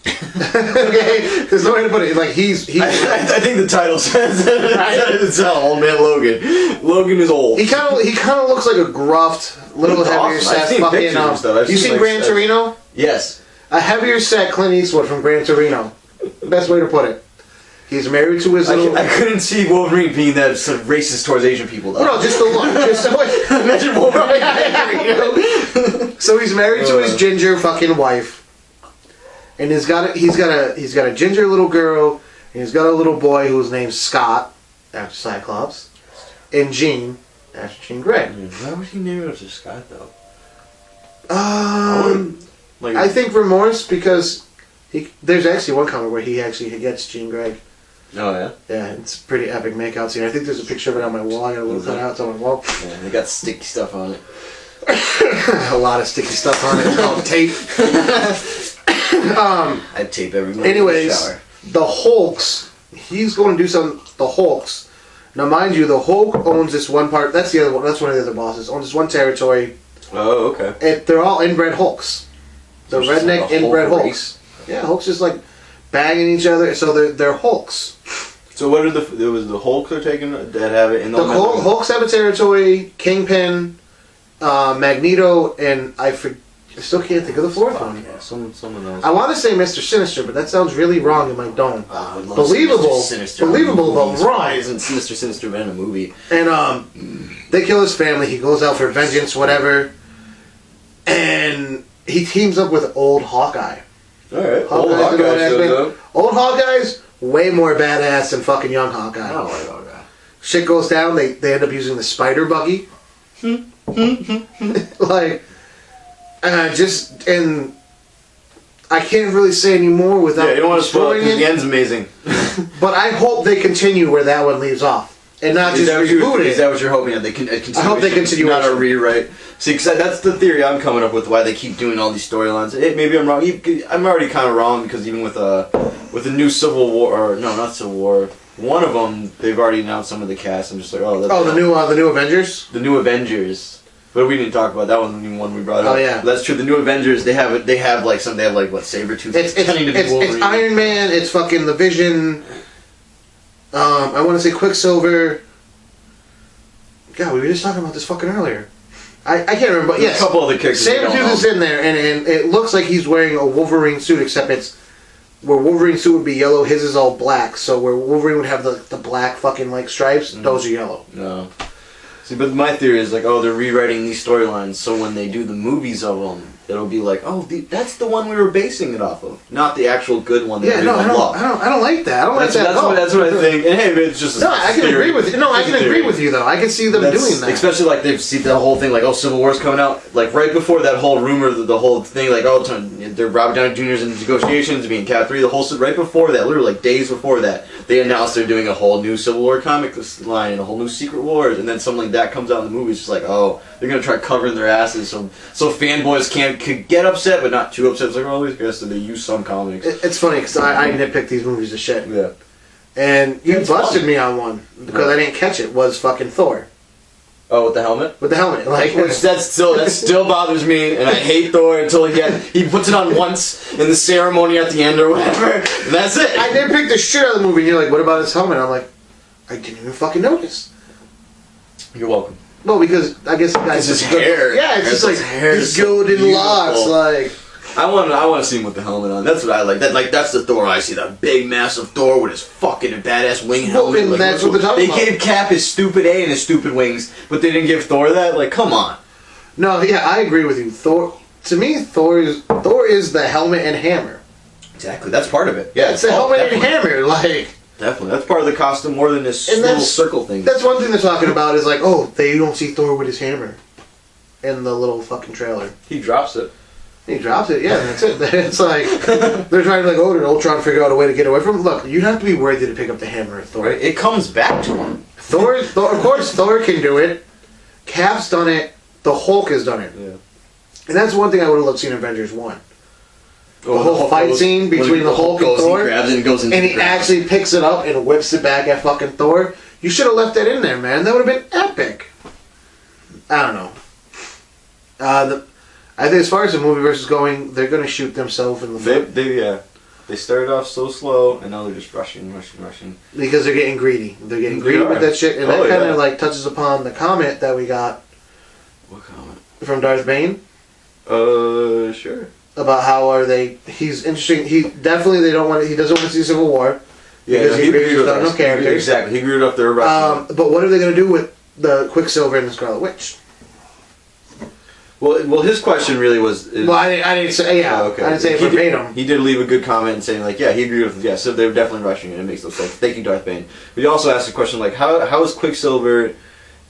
Okay, there's no way to put it. Like he's. I think the title says it. It's Old Man Logan. Logan is old. He kind of looks like a gruffed, little heavier awesome. set. I've seen pictures and stuff. You seen Gran Torino? Yes. A heavier set Clint Eastwood from Gran Torino. Best way to put it. He's married to his little... I couldn't see Wolverine being that sort of racist towards Asian people, though. No, just the look. Imagine Wolverine. So he's married to his ginger fucking wife, and he's got a ginger little girl, and he's got a little boy whose name's Scott, after Cyclops, and Jean, after Jean Grey. Why would he name it after Scott, though? I think remorse, because there's actually one comic where he gets Jean Grey. Oh, yeah? Yeah, it's a pretty epic makeout scene. I think there's a picture of it on my wall. I got a little cut out. It's on my wall. Yeah, they got sticky stuff on it. A lot of sticky stuff on it. It's called tape. I tape every morning anyways, in the shower. the Hulks. He's going to do something. The Hulks. Now, mind you, the Hulk owns this one part. That's the other one. That's one of the other bosses. Owns this one territory. Oh, okay. And they're all inbred Hulks. The So redneck like a inbred Hulk Hulks. Yeah, Hulks just like banging each other. So they're Hulks. So what are there was the Hulk they're taking that have it in The Hulks have a territory. Kingpin, Magneto, and I still can't think of the fourth one. Yeah, someone else. I want to say Mr. Sinister, but that sounds really wrong in my dome. Believable, but wrong. Why isn't Sinister Sinister been in a movie? And they kill his family. He goes out for vengeance, whatever, and he teams up with old Hawkeye. All right, Old Hawkeye's way more badass than fucking young Hawkeye. I don't like Hawkeye. Shit goes down. They end up using the spider buggy. Like, and I can't really say any more without you don't want to spoil it destroying because the end's amazing. But I hope they continue where that one leaves off, and not just reboot it. Is that what you're hoping? They can. I hope they continue. Not a rewrite. See, because that's the theory I'm coming up with. Why they keep doing all these storylines. Maybe I'm wrong. I'm already kind of wrong because even with the new Civil War, or no, not Civil War. One of them, they've already announced some of the cast. I'm just like, the new Avengers. The new Avengers. But we didn't talk about that one. Even one we brought up. Oh yeah, but that's true. The new Avengers, they have like what Sabretooth. It's Iron Man. It's fucking the Vision. I want to say Quicksilver. God, we were just talking about this fucking earlier. I can't remember. But yes, a couple other characters. Sabretooth is in there, and it looks like he's wearing a Wolverine suit, except it's where Wolverine's suit would be yellow, his is all black. So where Wolverine would have the black fucking like stripes, those are yellow. No. See, but my theory is like, oh, they're rewriting these storylines, so when they do the movies of them, it'll be like, oh, that's the one we were basing it off of, not the actual good one. That I don't like that. I don't like that. That's what I think. And hey, it's just I can agree with you. No, I can agree with you though. I can see them doing that. Especially like they've seen the whole thing, like Civil War's coming out, like right before that whole rumor, the whole thing, like they're Robert Downey Jr.'s in negotiations, being Cap 3, the whole right before that, literally like days before that, they announced they're doing a whole new Civil War comic line and a whole new Secret Wars, and then something like that comes out in the movie. It's just like, oh, they're gonna try covering their asses so fanboys could get upset, but not too upset. It's like, oh, I guess they use some comics. It's funny because I nitpick these movies to shit. Yeah. And you busted me on one because I didn't catch it. Was fucking Thor. Oh, with the helmet? With the helmet, like which that still bothers me, and I hate Thor until he puts it on once in the ceremony at the end or whatever. And that's it. I nitpicked the shit out of the movie. And you're like, what about his helmet? I'm like, I didn't even fucking notice. You're welcome. Well, because I guess it's his hair. Yeah, it's just like his golden locks. Like I want to see him with the helmet on. That's what I like. That's the Thor I see. That big, massive Thor with his fucking badass wing helmet. Well, that's what they're talking about. They gave Cap his stupid A and his stupid wings, but they didn't give Thor that. Like, come on. No, yeah, I agree with you. Thor, to me, Thor is the helmet and hammer. Exactly, that's part of it. Yeah, it's the helmet and hammer. Like. Definitely. That's part of the costume more than this little circle thing. That's one thing they're talking about is like, oh, you don't see Thor with his hammer in the little fucking trailer. He drops it. He drops it, yeah, that's it. It's like, they're trying to like, oh, did Ultron figure out a way to get away from him? Look, you have to be worthy to pick up the hammer, Thor. Right? It comes back to him. Thor, of course, Thor can do it. Cap's done it. The Hulk has done it. Yeah. And that's one thing I would have loved to see in Avengers 1. The whole fight scene between the Hulk and Thor, and he actually picks it up and whips it back at fucking Thor. You should have left that in there, man. That would have been epic. I don't know. I think as far as the movie versus going, they're going to shoot themselves in the foot. They started off so slow, and now they're just rushing. Because they're getting greedy. They're getting greedy with that shit, and that kind of like touches upon the comment that we got. What comment? From Darth Bane. Sure. About how he's interesting. He doesn't want to see Civil War. Yeah, because he agreed with no characters. Exactly, he agreed up there. But what are they going to do with the Quicksilver and the Scarlet Witch? Well, his question really was. I didn't say. Yeah, okay. I didn't say it verbatim. He did leave a good comment saying like, yeah, he agreed with. Yeah, so they're definitely rushing it. It makes no sense. Thank you, Darth Bane. But he also asked a question like, how is Quicksilver,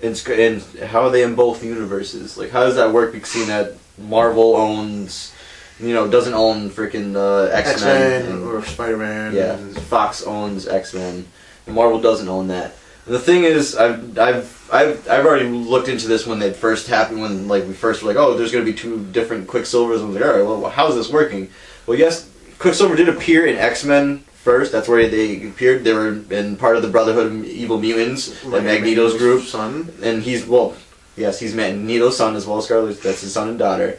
and how are they in both universes? Like, how does that work? Because seeing that Marvel owns. Doesn't own freaking X-Men or Spider-Man. Yeah, Fox owns X-Men, and Marvel doesn't own that. And the thing is, I've already looked into this when it first happened. When we first were like, oh, there's going to be two different Quicksilvers. And I was like, all right, well, how's this working? Well, yes, Quicksilver did appear in X-Men first. That's where they appeared. They were in part of the Brotherhood of Evil Mutants, like Magneto's group. Son. And he's Magneto's son as well as Scarlet. That's his son and daughter.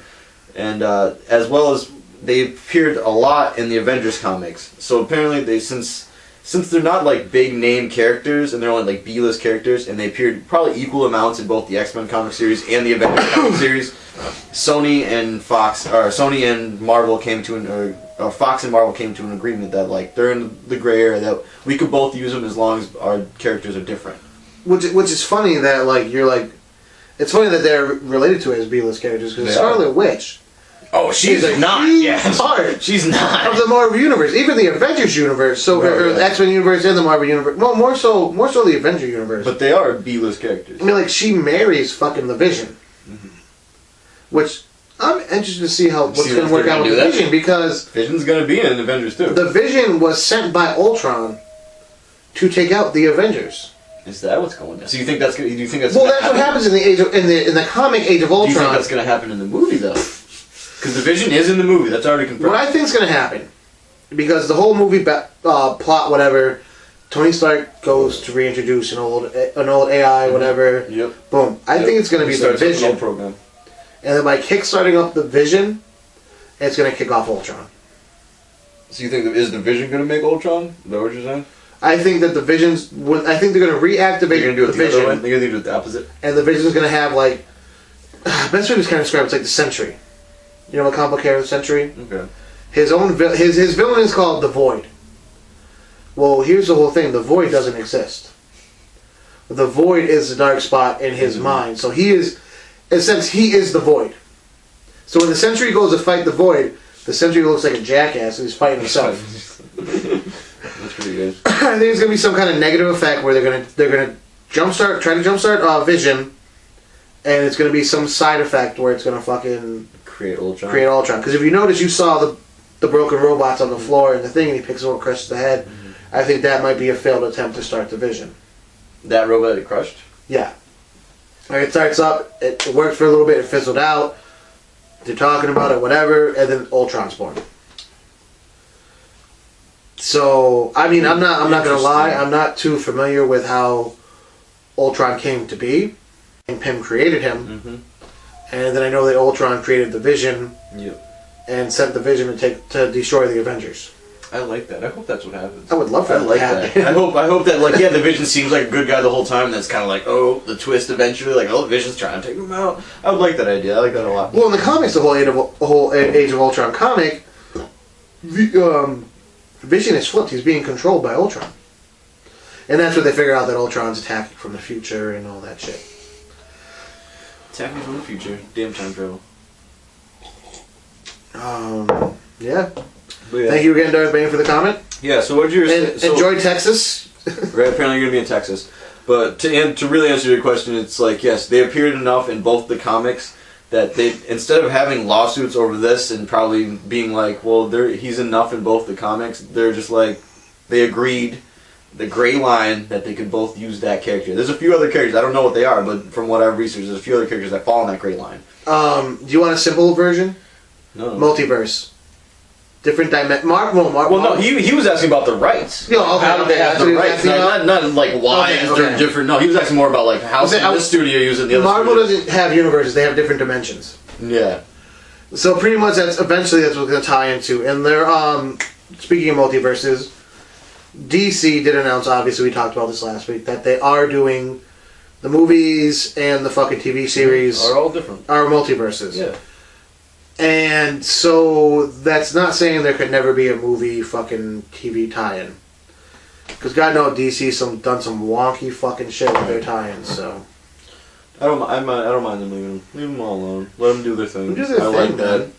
And as well as they appeared a lot in the Avengers comics. So apparently since they're not like big name characters and they're only like B-list characters, and they appeared probably equal amounts in both the X-Men comic series and the Avengers comic series, Sony and Marvel came to Fox and Marvel came to an agreement that like they're in the gray area, that we could both use them as long as our characters are different. Which is funny that like you're like. It's funny that they're related to it as B-list characters, because Scarlet Witch. Oh, she's not. Part. She's not of the Marvel universe, even the Avengers universe. So the X-Men universe and the Marvel universe. Well, more so the Avenger universe. But they are B-list characters. I mean, like she marries fucking the Vision, which I'm interested to see what's going to work out with the Vision, because Vision's going to be in Avengers too. The Vision was sent by Ultron to take out the Avengers. Is that what's going on? So you think that's going? Do you think that's? Well, that's what happens in the comic Age of Ultron. Do you think that's going to happen in the movie though? Because the Vision is in the movie. That's already confirmed. What I think is going to happen, because the whole movie plot, whatever, Tony Stark goes to reintroduce an old AI, whatever. Yep. Boom. I think it's going to be the Vision program. And then by kickstarting up the Vision, it's going to kick off Ultron. So you think is the Vision going to make Ultron? Is that what you're saying? I think that the Vision's. I think they're going to reactivate They're going to do it the the Vision. other way? They're going to do it the opposite? And the Vision's going to have like. Best way to kind of describe it's like the Sentry. You know what comic book character the Sentry? Okay. His villain is called the Void. Well, here's the whole thing. The Void doesn't exist. The Void is the dark spot in his mind. So he is, in a sense, he is the Void. So when the Sentry goes to fight the Void, the Sentry looks like a jackass and he's fighting himself. That's pretty good. I think it's gonna be some kind of negative effect where they're gonna try to jumpstart Vision, and it's gonna be some side effect where it's gonna fucking create Ultron. Because if you notice, you saw the broken robots on the floor and the thing, and he picks them up, crushes the head. I think that might be a failed attempt to start the Vision. That robot it crushed? Yeah. Like it starts up, it works for a little bit, it fizzled out. They're talking about it, whatever, and then Ultron's born. So, I mean, I'm not gonna lie, I'm not too familiar with how Ultron came to be. And Pym created him. And then I know that Ultron created the Vision. Yep. And sent the Vision to destroy the Avengers. I like that. I hope that's what happens. I would love that. I like that. I hope that, like, yeah, the Vision seems like a good guy the whole time. And that's kind of like, oh, the twist eventually, like, oh, the Vision's trying to take him out. I would like that idea. I like that a lot. Well, in the comics, the whole Age of Ultron comic, Vision is flipped. He's being controlled by Ultron, and that's where they figure out that Ultron's attacking from the future and all that shit. Attacking from the future. Damn time travel. Yeah. But yeah. Thank you again, Darth Bane, for the comment. Yeah, so what you're saying... Enjoy Texas. Right, apparently you're going to be in Texas. But to really answer your question, it's like, yes, they appeared enough in both the comics that they, instead of having lawsuits over this and probably being like, well, he's enough in both the comics, they're just like, they agreed, the gray line, that they could both use that character. There's a few other characters, I don't know what they are, but from what I've researched, there's a few other characters that fall in that gray line. Do you want a simple version? No. Multiverse. Different dimension. No, he was asking about the rights. Yeah, okay, how do they have the rights? Not like why is there different. No, he was asking more about like how this studio using the other. Marvel doesn't have universes; they have different dimensions. Yeah. So pretty much that's what's going to tie into. And they're speaking of multiverses, DC did announce. Obviously, we talked about this last week that they are doing the movies and the fucking TV series are all different. Are multiverses. Yeah. And so that's not saying there could never be a movie fucking TV tie-in. Because God knows DC's done some wonky fucking shit with their tie-ins, so. I don't mind them leaving them all alone. Let them do their thing. I like that.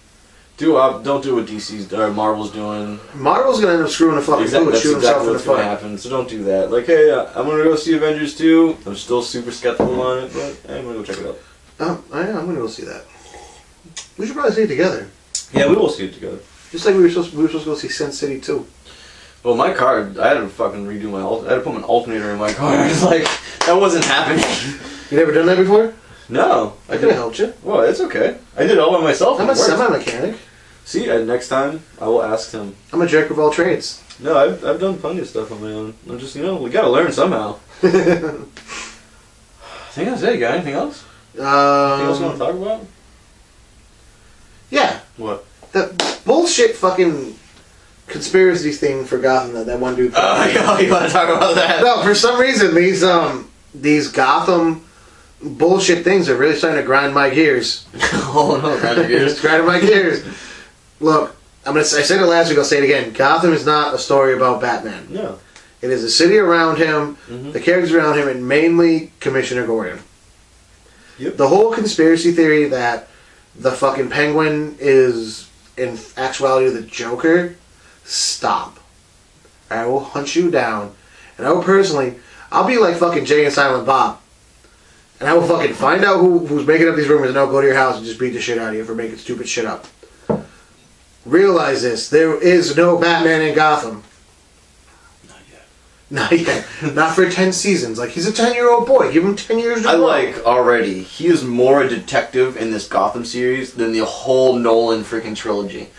Don't do what DC's or Marvel's doing. Marvel's gonna end up screwing the fucking food, shoot himself in the foot. Happen. So don't do that. Like, hey, I'm gonna go see Avengers 2. I'm still super skeptical on it, but I'm gonna go check it out. I'm gonna go see that. We should probably see it together. Yeah, we will see it together. Just like we were supposed to go see Sin City 2. Well, my car, I had to fucking redo my I had to put an alternator in my car. It's like, that wasn't happening. You never done that before? No. I could have helped you. Well, it's okay. I did it all by myself. I'm a semi-mechanic. See, next time, I will ask him. I'm a jerk of all trades. No, I've done plenty of stuff on my own. I'm just, we gotta learn somehow. I think that's it. You got anything else? Anything else you want to talk about? Yeah. What? The bullshit fucking conspiracy thing for Gotham that one dude... Oh, you want to talk about that? No, for some reason, these Gotham bullshit things are really starting to grind my gears. Oh, no, grind your gears? It's grinding my gears. Look, I said it last week, I'll say it again. Gotham is not a story about Batman. No. It is the city around him, the characters around him, and mainly Commissioner Gordon. Yep. The whole conspiracy theory that the fucking Penguin is, in actuality, the Joker, stop. I will hunt you down. And I will personally, I'll be like fucking Jay and Silent Bob. And I will fucking find out who's making up these rumors, and I'll go to your house and just beat the shit out of you for making stupid shit up. Realize this, there is no Batman in Gotham. Not yet. Not for 10 seasons. Like, he's a 10-year-old boy. Give him 10 years to grow. Already, he is more a detective in this Gotham series than the whole Nolan freaking trilogy.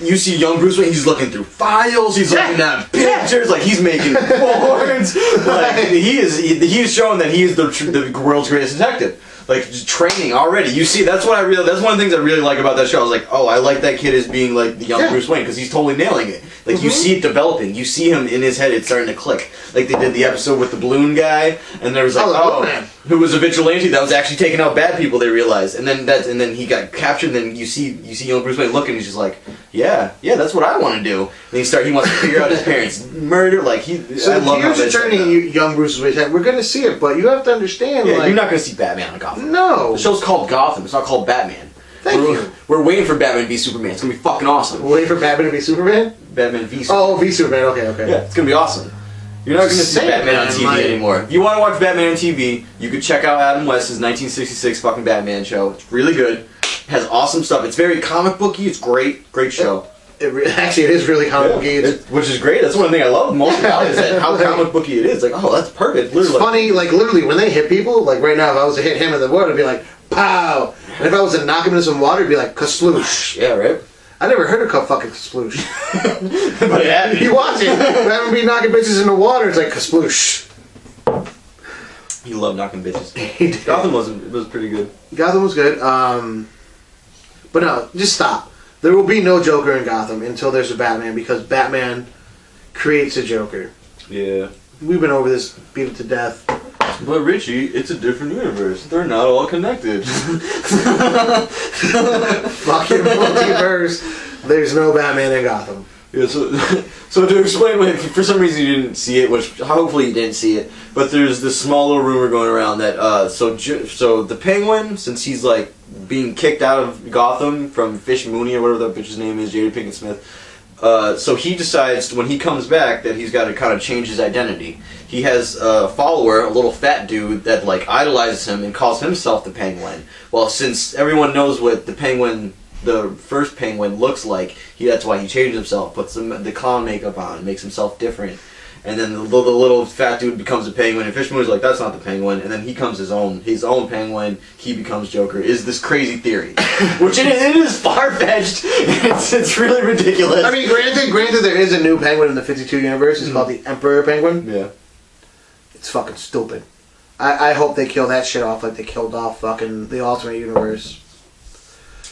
you see young Bruce Wayne, he's looking through files, he's looking at pictures, like he's making boards. Like he is showing that he is the world's greatest detective. Like just training already. You see, that's what I really. That's one of the things I really like about that show. I was like, oh, I like that kid as being like the young Bruce Wayne because he's totally nailing it. Like you see it developing. You see him in his head. It's starting to click. Like they did the episode with the balloon guy, and there was like, who was a vigilante that was actually taking out bad people. They realized, and then he got captured. And then you see young Bruce Wayne looking. He's just like, yeah, that's what I want to do. And he wants to figure out his parents' murder. Like So here's a journey, young Bruce Wayne. We're gonna see it, but you have to understand. Yeah, like, you're not gonna see Batman on Gotham. No. The show's called Gotham. It's not called Batman. Thank you. We're waiting for Batman to be Superman. It's gonna be fucking awesome. We're waiting for Batman to be Superman? Batman v Superman. Oh, v Superman. Okay. Yeah, it's gonna be awesome. You're not gonna see Batman on TV anymore. If you want to watch Batman on TV, you could check out Adam West's 1966 fucking Batman show. It's really good. It has awesome stuff. It's very comic booky. It's great. Great show. Actually, it is really comic booky. Which is great. That's one thing I love most about it is that how comic booky it is. Like, oh, that's perfect. Literally. It's funny, like literally when they hit people, like right now, if I was to hit him in the water, it'd be like, pow! And if I was to knock him into some water, it'd be like, kasloosh. Yeah, right? I never heard of fucking kasloosh. But yeah. You watch it. Having me knocking bitches in the water, it's like kasploosh. You love knocking bitches. Gotham was pretty good. Gotham was good. But no, just stop. There will be no Joker in Gotham until there's a Batman because Batman creates a Joker. Yeah. We've been over this, beat it to death. But Richie, it's a different universe. They're not all connected. Fucking multiverse. There's no Batman in Gotham. Yeah, so to explain, for some reason you didn't see it, which hopefully you didn't see it, but there's this small little rumor going around that so the Penguin, since he's like being kicked out of Gotham from Fish Mooney or whatever that bitch's name is, Jada Pinkett Smith, so he decides when he comes back that he's got to kind of change his identity. He has a follower, a little fat dude that like idolizes him and calls himself the Penguin. Well, since everyone knows what the Penguin, the first Penguin, looks like, that's why he changed himself, puts the clown makeup on, makes himself different. And then the little fat dude becomes a Penguin, and Fish Mooney's like, that's not the Penguin, and then he becomes his own Penguin, he becomes Joker, is this crazy theory. Which it is far-fetched, it's really ridiculous. I mean, granted there is a new Penguin in the 52 universe, it's called the Emperor Penguin. Yeah. It's fucking stupid. I hope they kill that shit off like they killed off fucking the Ultimate Universe.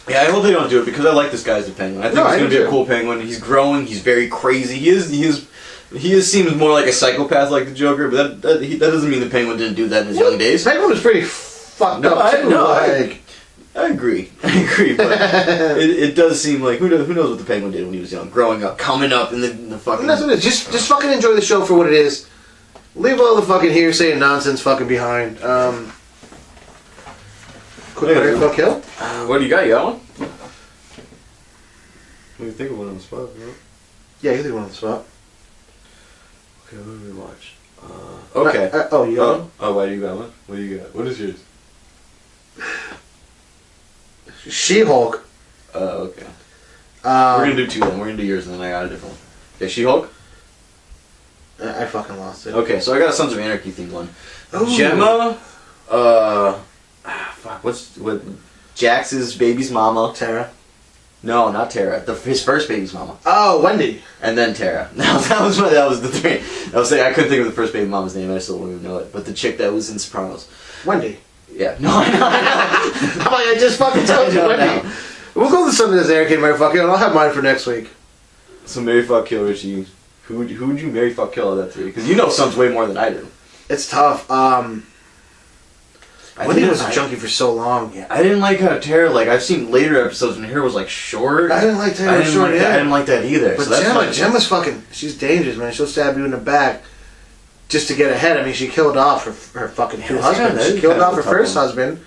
Yeah, I hope they don't do it, because I like this guy as a Penguin. I think he's going to be a cool Penguin. He's growing, he's very crazy, he seems more like a psychopath like the Joker, but that doesn't mean the Penguin didn't do that in his young days. Penguin was pretty fucked up too. I agree, but it does seem like who knows what the Penguin did when he was young, growing up, coming up in the fucking. And that's what it is. Just fucking enjoy the show for what it is. Leave all the fucking hearsay and nonsense fucking behind. Quick better fuck kill. What do you got? You got one? What do you think of one on the spot, bro? Yeah, you think one on the spot. Okay, what did we watch? Okay. You got one? Oh, why do you got one? What do you got? What is yours? She-Hulk. Okay. We're gonna do two then. We're gonna do yours and then I got a different one. Yeah, She-Hulk? I fucking lost it. Okay, so I got a Sons of Anarchy themed one. Ooh. Gemma, what Jax's baby's mama. Tara. No, not Tara. His first baby's mama. Oh, Wendy. And then Tara. That was the three. I couldn't think of the first baby mama's name. I still don't even know it. But the chick that was in Sopranos. Wendy. Yeah. No, I know. I'm like, I just fucking told you, Wendy. We'll go to some of this Anarchy and More, and I'll have mine for next week. So marry, fuck, kill, Richie. Who would you marry, fuck, kill out of that three? Because you know Sons way more than I do. It's tough. Wendy was a junkie for so long. Yeah, I didn't like how Tara, like, I've seen later episodes when her hair was, like, short. I didn't like Tara short, I didn't like that either. But so Gemma's fucking, she's dangerous, man. She'll stab you in the back just to get ahead. I mean, she killed off her fucking two husbands. She killed off her first husband.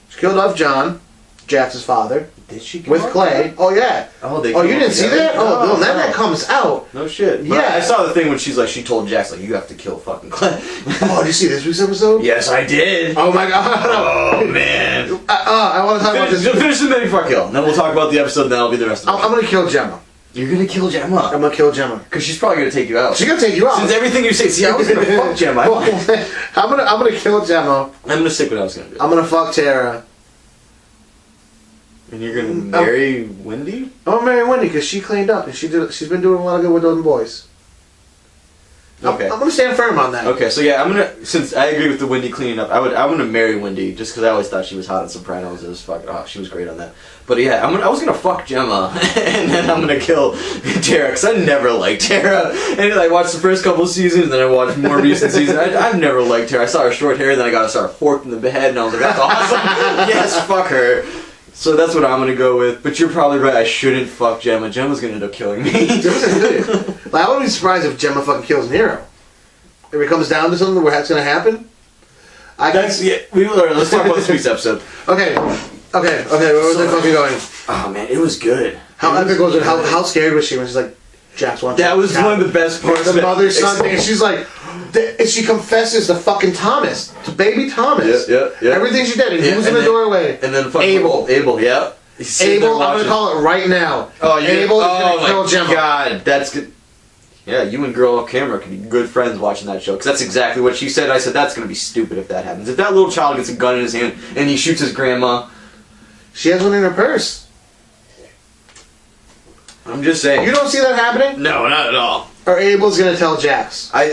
She killed off John, Jax's father. Did she with Clay? Oh yeah. Oh, you didn't see that? Oh, then that comes out. No shit. But yeah, I saw the thing when she told Jax like you have to kill fucking Clay. Oh, did you see this week's episode? Yes, I did. Oh my god. Oh man. I want to talk about this. Finish the Maybe Fuck Kill, and then we'll talk about the episode. And then I'll be the rest of it. I'm gonna kill Gemma. You're gonna kill Gemma. I'm gonna kill Gemma because she's probably gonna take you out. She's gonna take you out. Since everything you say, see, I was gonna fuck Gemma. I'm gonna kill Gemma. I'm gonna stick with what I was gonna do. I'm gonna fuck Tara. And you're gonna marry Wendy? I'm gonna marry Wendy because she cleaned up and she's been doing a lot of good with those boys. Okay. I'm gonna stand firm on that. Okay, so yeah, since I agree with the Wendy cleaning up, I'm gonna marry Wendy just because I always thought she was hot on Sopranos. It was she was great on that. But yeah, I was gonna fuck Gemma and then I'm gonna kill Tara because I never liked Tara. And I watched the first couple of seasons, and then I watched more recent seasons. I've never liked her. I saw her short hair, and then I got her forked in the head, and I was like, that's awesome. Yes, fuck her. So that's what I'm gonna go with. But you're probably right. I shouldn't fuck Gemma. Gemma's gonna end up killing me. Like, I wouldn't be surprised if Gemma fucking kills Nero. If it comes down to something where that's gonna happen. Let's talk about this week's episode. Okay. Where was the fucking going? Oh man, it was good. How epic was it? How scared was she when she's like, Jax wants That was one of the best parts. The mother son thing. She's like, she confesses to fucking Thomas, to baby Thomas. Yeah. Everything she did, and who's in the doorway? And then Abel, yeah. Abel, I'm gonna call it right now. Oh, yeah. Abel is gonna kill Gemma. God, that's good. Yeah, you and girl off camera can be good friends watching that show, because that's exactly what she said. I said, that's going to be stupid if that happens. If that little child gets a gun in his hand and he shoots his grandma... She has one in her purse. I'm just saying. You don't see that happening? No, not at all. Or Abel's going to tell Jax. I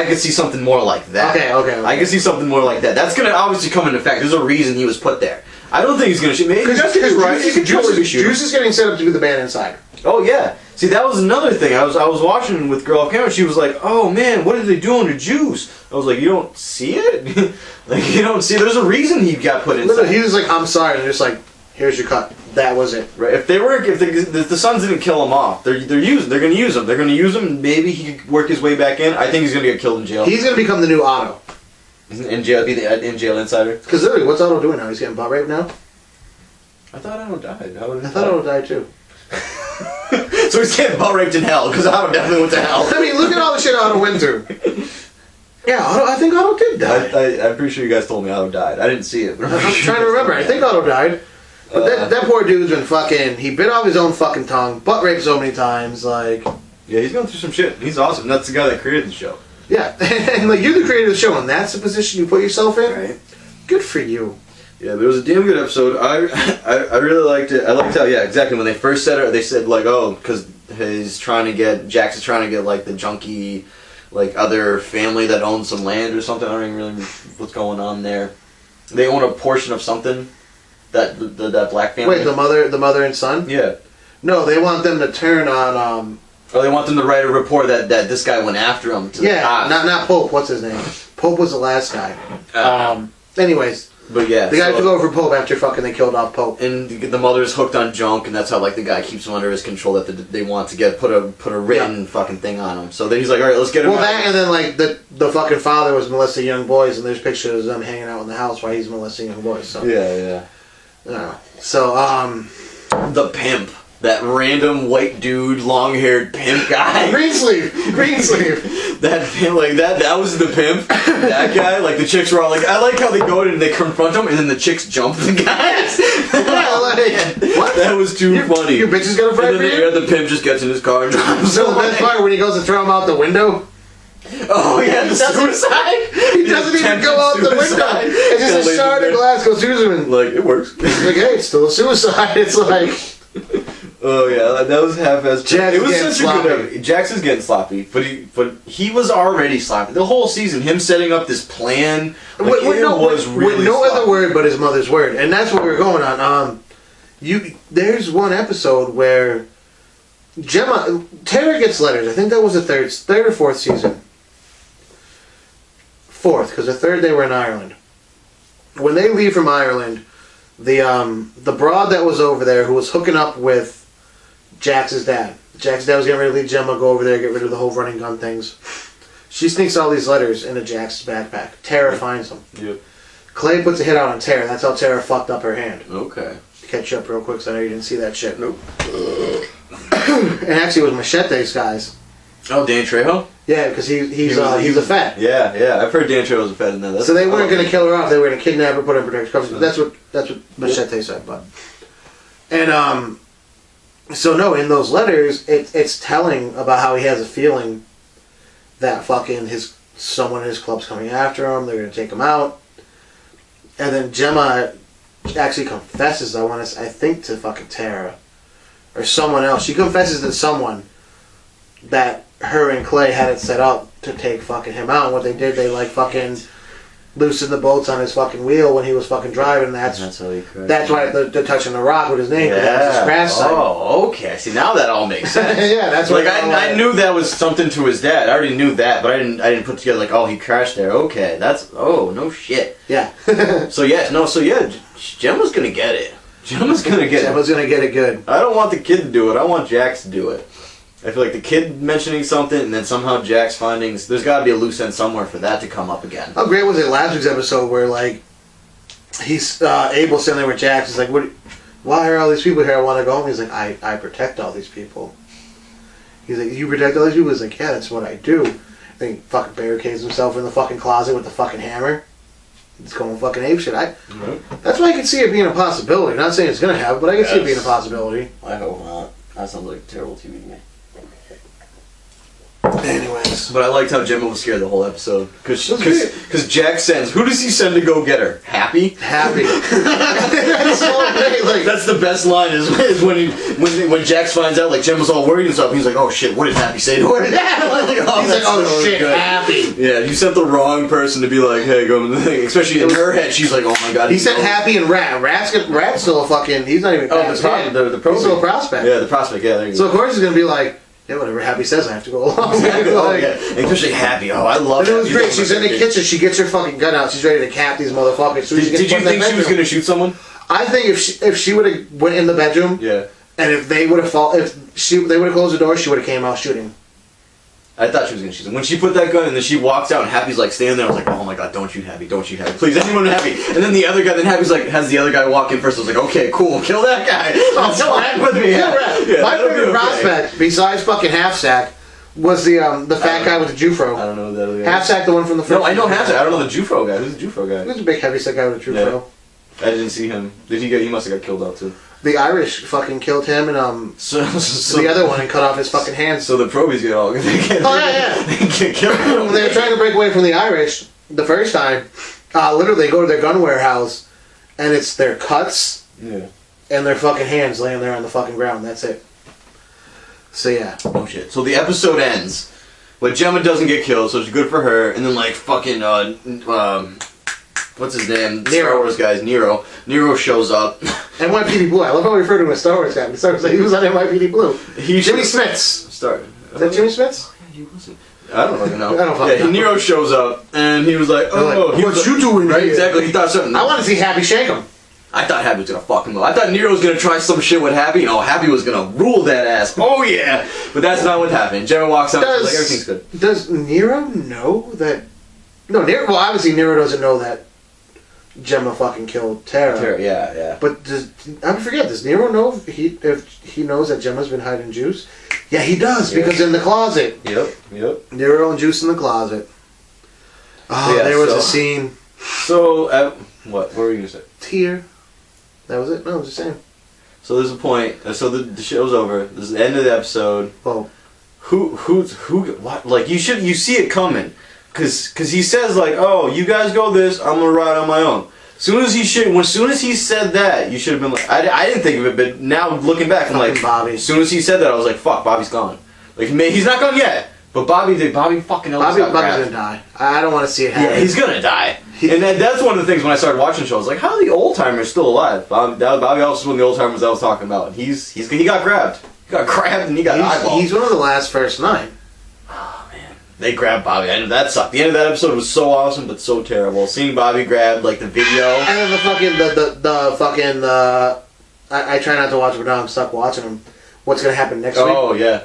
could see something more like that. Okay. I could see something more like that. That's going to obviously come into effect. There's a reason he was put there. I don't think he's going to shoot. Maybe because right. He could totally shoot. Juice is getting set up to be the man inside. Oh, yeah. See, that was another thing. I was watching with girl off camera. She was like, "Oh man, what are they doing to Juice?" I was like, "You don't see it? Like you don't see? There's a reason he got put inside." Literally, he was like, "I'm sorry," and they're just like, "Here's your cut." That was it. Right? If the Sons didn't kill him off, they're going to use him. They're going to use him. And maybe he could work his way back in. I think he's going to get killed in jail. He's going to become the new Otto. In jail, be the in jail insider. Because literally, what's Otto doing now? He's getting butt raped now. I thought Otto died. I thought Otto died too. So he's getting butt raped in hell, because Otto definitely went to hell. I mean, look at all the shit Otto went through. Yeah, I think Otto did die. I'm pretty sure you guys told me Otto died. I didn't see it. I'm trying to remember. I think Otto died. But that poor dude's been fucking... He bit off his own fucking tongue, butt raped so many times, like... Yeah, he's going through some shit. He's awesome. That's the guy that created the show. Yeah, and like, you're the creator of the show, and that's the position you put yourself in? Right. Good for you. Yeah, but it was a damn good episode. I really liked it. I liked how, yeah, exactly. When they first said it, they said, like, oh, because Jax is trying to get, like, the junky, like, other family that owns some land or something. I don't even really know what's going on there. They own a portion of something, that black family. Wait, the mother and son? Yeah. No, they want them to turn on, Oh, they want them to write a report that this guy went after him to the cops. not Pope, what's his name? Pope was the last guy. Anyways. But yeah, the guy took over for Pope after fucking they killed off Pope. And the mother's hooked on junk, and that's how like the guy keeps him under his control. That they want to put a written fucking thing on him. So then he's like, all right, let's get him. Well, that and then like the fucking father was molesting young boys, and there's pictures of them hanging out in the house while he's molesting young boys. So yeah. So the pimp. That random white dude, long-haired pimp guy. Green sleeve. That pimp, like that was the pimp. That guy, like the chicks were all like, I like how they go in and they confront him, and then the chicks jump the guys. What? That was too funny. Your bitch is gonna fight for you? The pimp just gets in his car and drives. So the best part when he goes to throw him out the window. Oh yeah, the suicide. He doesn't even go out the window. It's just a shard of glass goes through him. Like it works. It's like, hey, it's still a suicide. It's like. Oh yeah, that was half-assed. Jax it was getting such sloppy. a good. Jax is getting sloppy, but he was already sloppy. The whole season, him setting up this plan, with no sloppy. other word but his mother's word, and that's what we were going on. There's one episode where Tara gets letters. I think that was the third or fourth season. Fourth, because the third they were in Ireland. When they leave from Ireland, the broad that was over there who was hooking up with Jax's dad. Jax's dad was getting ready to leave Gemma, go over there, get rid of the whole running gun things. She sneaks all these letters into Jax's backpack. Tara finds them. Yep. Clay puts a hit out on Tara. That's how Tara fucked up her hand. Okay. Catch you up real quick, because I know you didn't see that shit. Nope. And actually, it was Machete's guys. Oh, Dan Trejo? Yeah, because he's a Fed. Yeah. I've heard Dan Trejo's a Fed in there. So they weren't going to kill her off. They were going to kidnap her, put her in protective custody. That's what Machete said, bud. And so no, in those letters, it's telling about how he has a feeling that fucking someone in his club's coming after him. They're going to take him out. And then Gemma, actually confesses, I think to fucking Tara. Or someone else. She confesses to someone that her and Clay had it set up to take fucking him out. And what they did, they like fucking loosened the bolts on his fucking wheel when he was fucking driving. That's how he crashed. That's why they're touching the rock with his name. Yeah. That was his crash site. Oh, okay. See, now that all makes sense. Yeah, that's like I knew that was something to his dad. I already knew that, but I didn't put together like, oh, he crashed there. Okay, that's no shit. Yeah. So Gemma's gonna get it. Gemma's gonna get it good. I don't want the kid to do it. I want Jax to do it. I feel like the kid mentioning something and then somehow Jax findings. There's got to be a loose end somewhere for that to come up again. How great was it last week's episode where like he's Abel sitting there with Jax? He's like, why are all these people here? I want to go home. He's like, I protect all these people. He's like, you protect all these people? He's like, yeah, that's what I do. Then he fucking barricades himself in the fucking closet with the fucking hammer. He's going fucking apeshit. That's why I can see it being a possibility. Not saying it's gonna happen, but I can see it being a possibility. I hope not. That sounds like terrible TV to me. Anyways. But I liked how Gemma was scared the whole episode. Because Jack sends... Who does he send to go get her? Happy? Happy. That's so great. Like, that's the best line is when Jax finds out, like, Gemma's all worried and stuff. He's like, oh, shit, what did Happy say to her? He's like, oh, shit, good. Happy. Yeah, you sent the wrong person to be like, hey, go in the thing. Especially in her head, she's like, oh, my God. He sent Happy and Rat. Rat's still a fucking... He's not even... the he's still a prospect. Yeah, the prospect, yeah. There you go. So, of course, he's going to be like... Yeah, whatever Happy says, I have to go along. Yeah. Especially Happy. Oh, I love it. It was great. She's in the kitchen. She gets her fucking gun out. She's ready to cap these motherfuckers. So did you think she was going to shoot someone? I think if she would have went in the bedroom, yeah, and if they would have they would have closed the door, she would have came out shooting. I thought she was going to shoot him. When she put that gun and then she walks out and Happy's like standing there, I was like, oh my God, don't shoot Happy, don't shoot Happy. Please, anyone Happy. And then the other guy, then Happy's like, has the other guy walk in first. I was like, okay, cool, kill that guy. That's fine with me. Yeah, my favorite prospect, besides fucking Half Sack, was the fat guy with the Jufro. I don't know who that is. Half Sack, the one from the first. No, I know Half Sack. I don't know the Jufro guy. Who's the Jufro guy? He was a big heavy set guy with a Jufro. Yeah. I didn't see him. Did he get? He must have got killed out too. The Irish fucking killed him and so the other one and cut off his fucking hands. So the probies get all. They get killed. When they were trying to break away from the Irish the first time, literally they go to their gun warehouse and it's their cuts and their fucking hands laying there on the fucking ground. That's it. So yeah. Oh shit. So the episode ends, but Gemma doesn't get killed, so it's good for her. And then like fucking what's his name? Nero. Star Wars guys. Nero shows up. NYPD Blue. I love how we refer to him as Star Wars guy. Star Wars, he was on NYPD Blue. Jimmy Smits. Is that Jimmy Smits? Yeah, he wasn't. I don't really know. I don't fucking know. Nero shows up and he was like, "Oh, like, what you doing right?" here? Exactly. He thought something. I want to see Happy shake him. I thought Happy was gonna fuck him up. I thought Nero was gonna try some shit with Happy. Oh, Happy was gonna rule that ass. Oh yeah, but that's not what happened. Gemma walks out. Like everything's good. Does Nero know that? No, Nero. Well, obviously Nero doesn't know that Gemma fucking killed Tara. Yeah. But I forget. Does Nero know if he knows that Gemma's been hiding juice? Yeah, he does because in the closet. Yep. Nero and juice in the closet. Oh, there was a scene. So what were you gonna say? Tear. That was it. No, it was the same. So there's a point. So the show's over. This is the end of the episode. Oh. Who? What? Like you see it coming, cause he says like, oh, you guys go this, I'm gonna ride on my own. As soon as he said that, you should have been like, I didn't think of it, but now looking back, I'm like, Bobby. As soon as he said that, I was like, fuck, Bobby's gone. Like he's not gone yet, but Bobby fucking Bobby's gonna die. I don't want to see it happen. Yeah, he's gonna die. And that's one of the things when I started watching shows, like, how are the old timers still alive? Bobby also was one of the old timers I was talking about. He got grabbed. He got grabbed and he got eyeballed. He's one of the last first 9. Oh man, they grabbed Bobby. I know that sucked. The end of that episode was so awesome, but so terrible. Seeing Bobby grab like the video, and then I try not to watch it, but now I'm stuck watching him. What's gonna happen next week? Oh yeah.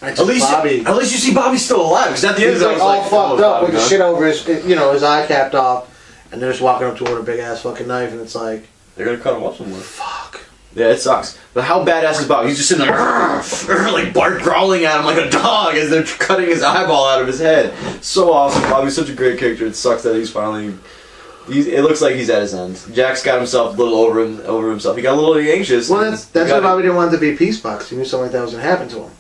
At least you see Bobby still alive. Because at the end of it, he's like all fucked up with the shit over his, his eye capped off, and they're just walking up to him with a big ass fucking knife, and it's like they're gonna cut him off somewhere. Fuck. Yeah, it sucks. But how badass is Bobby? He's just sitting there, like Bart growling at him like a dog as they're cutting his eyeball out of his head. So awesome. Bobby's such a great character. It sucks that he's finally. It looks like he's at his end. Jack's got himself a little over himself. He got a little anxious. Well, that's why Bobby didn't want it to be a peace box. He knew something like that was gonna happen to him.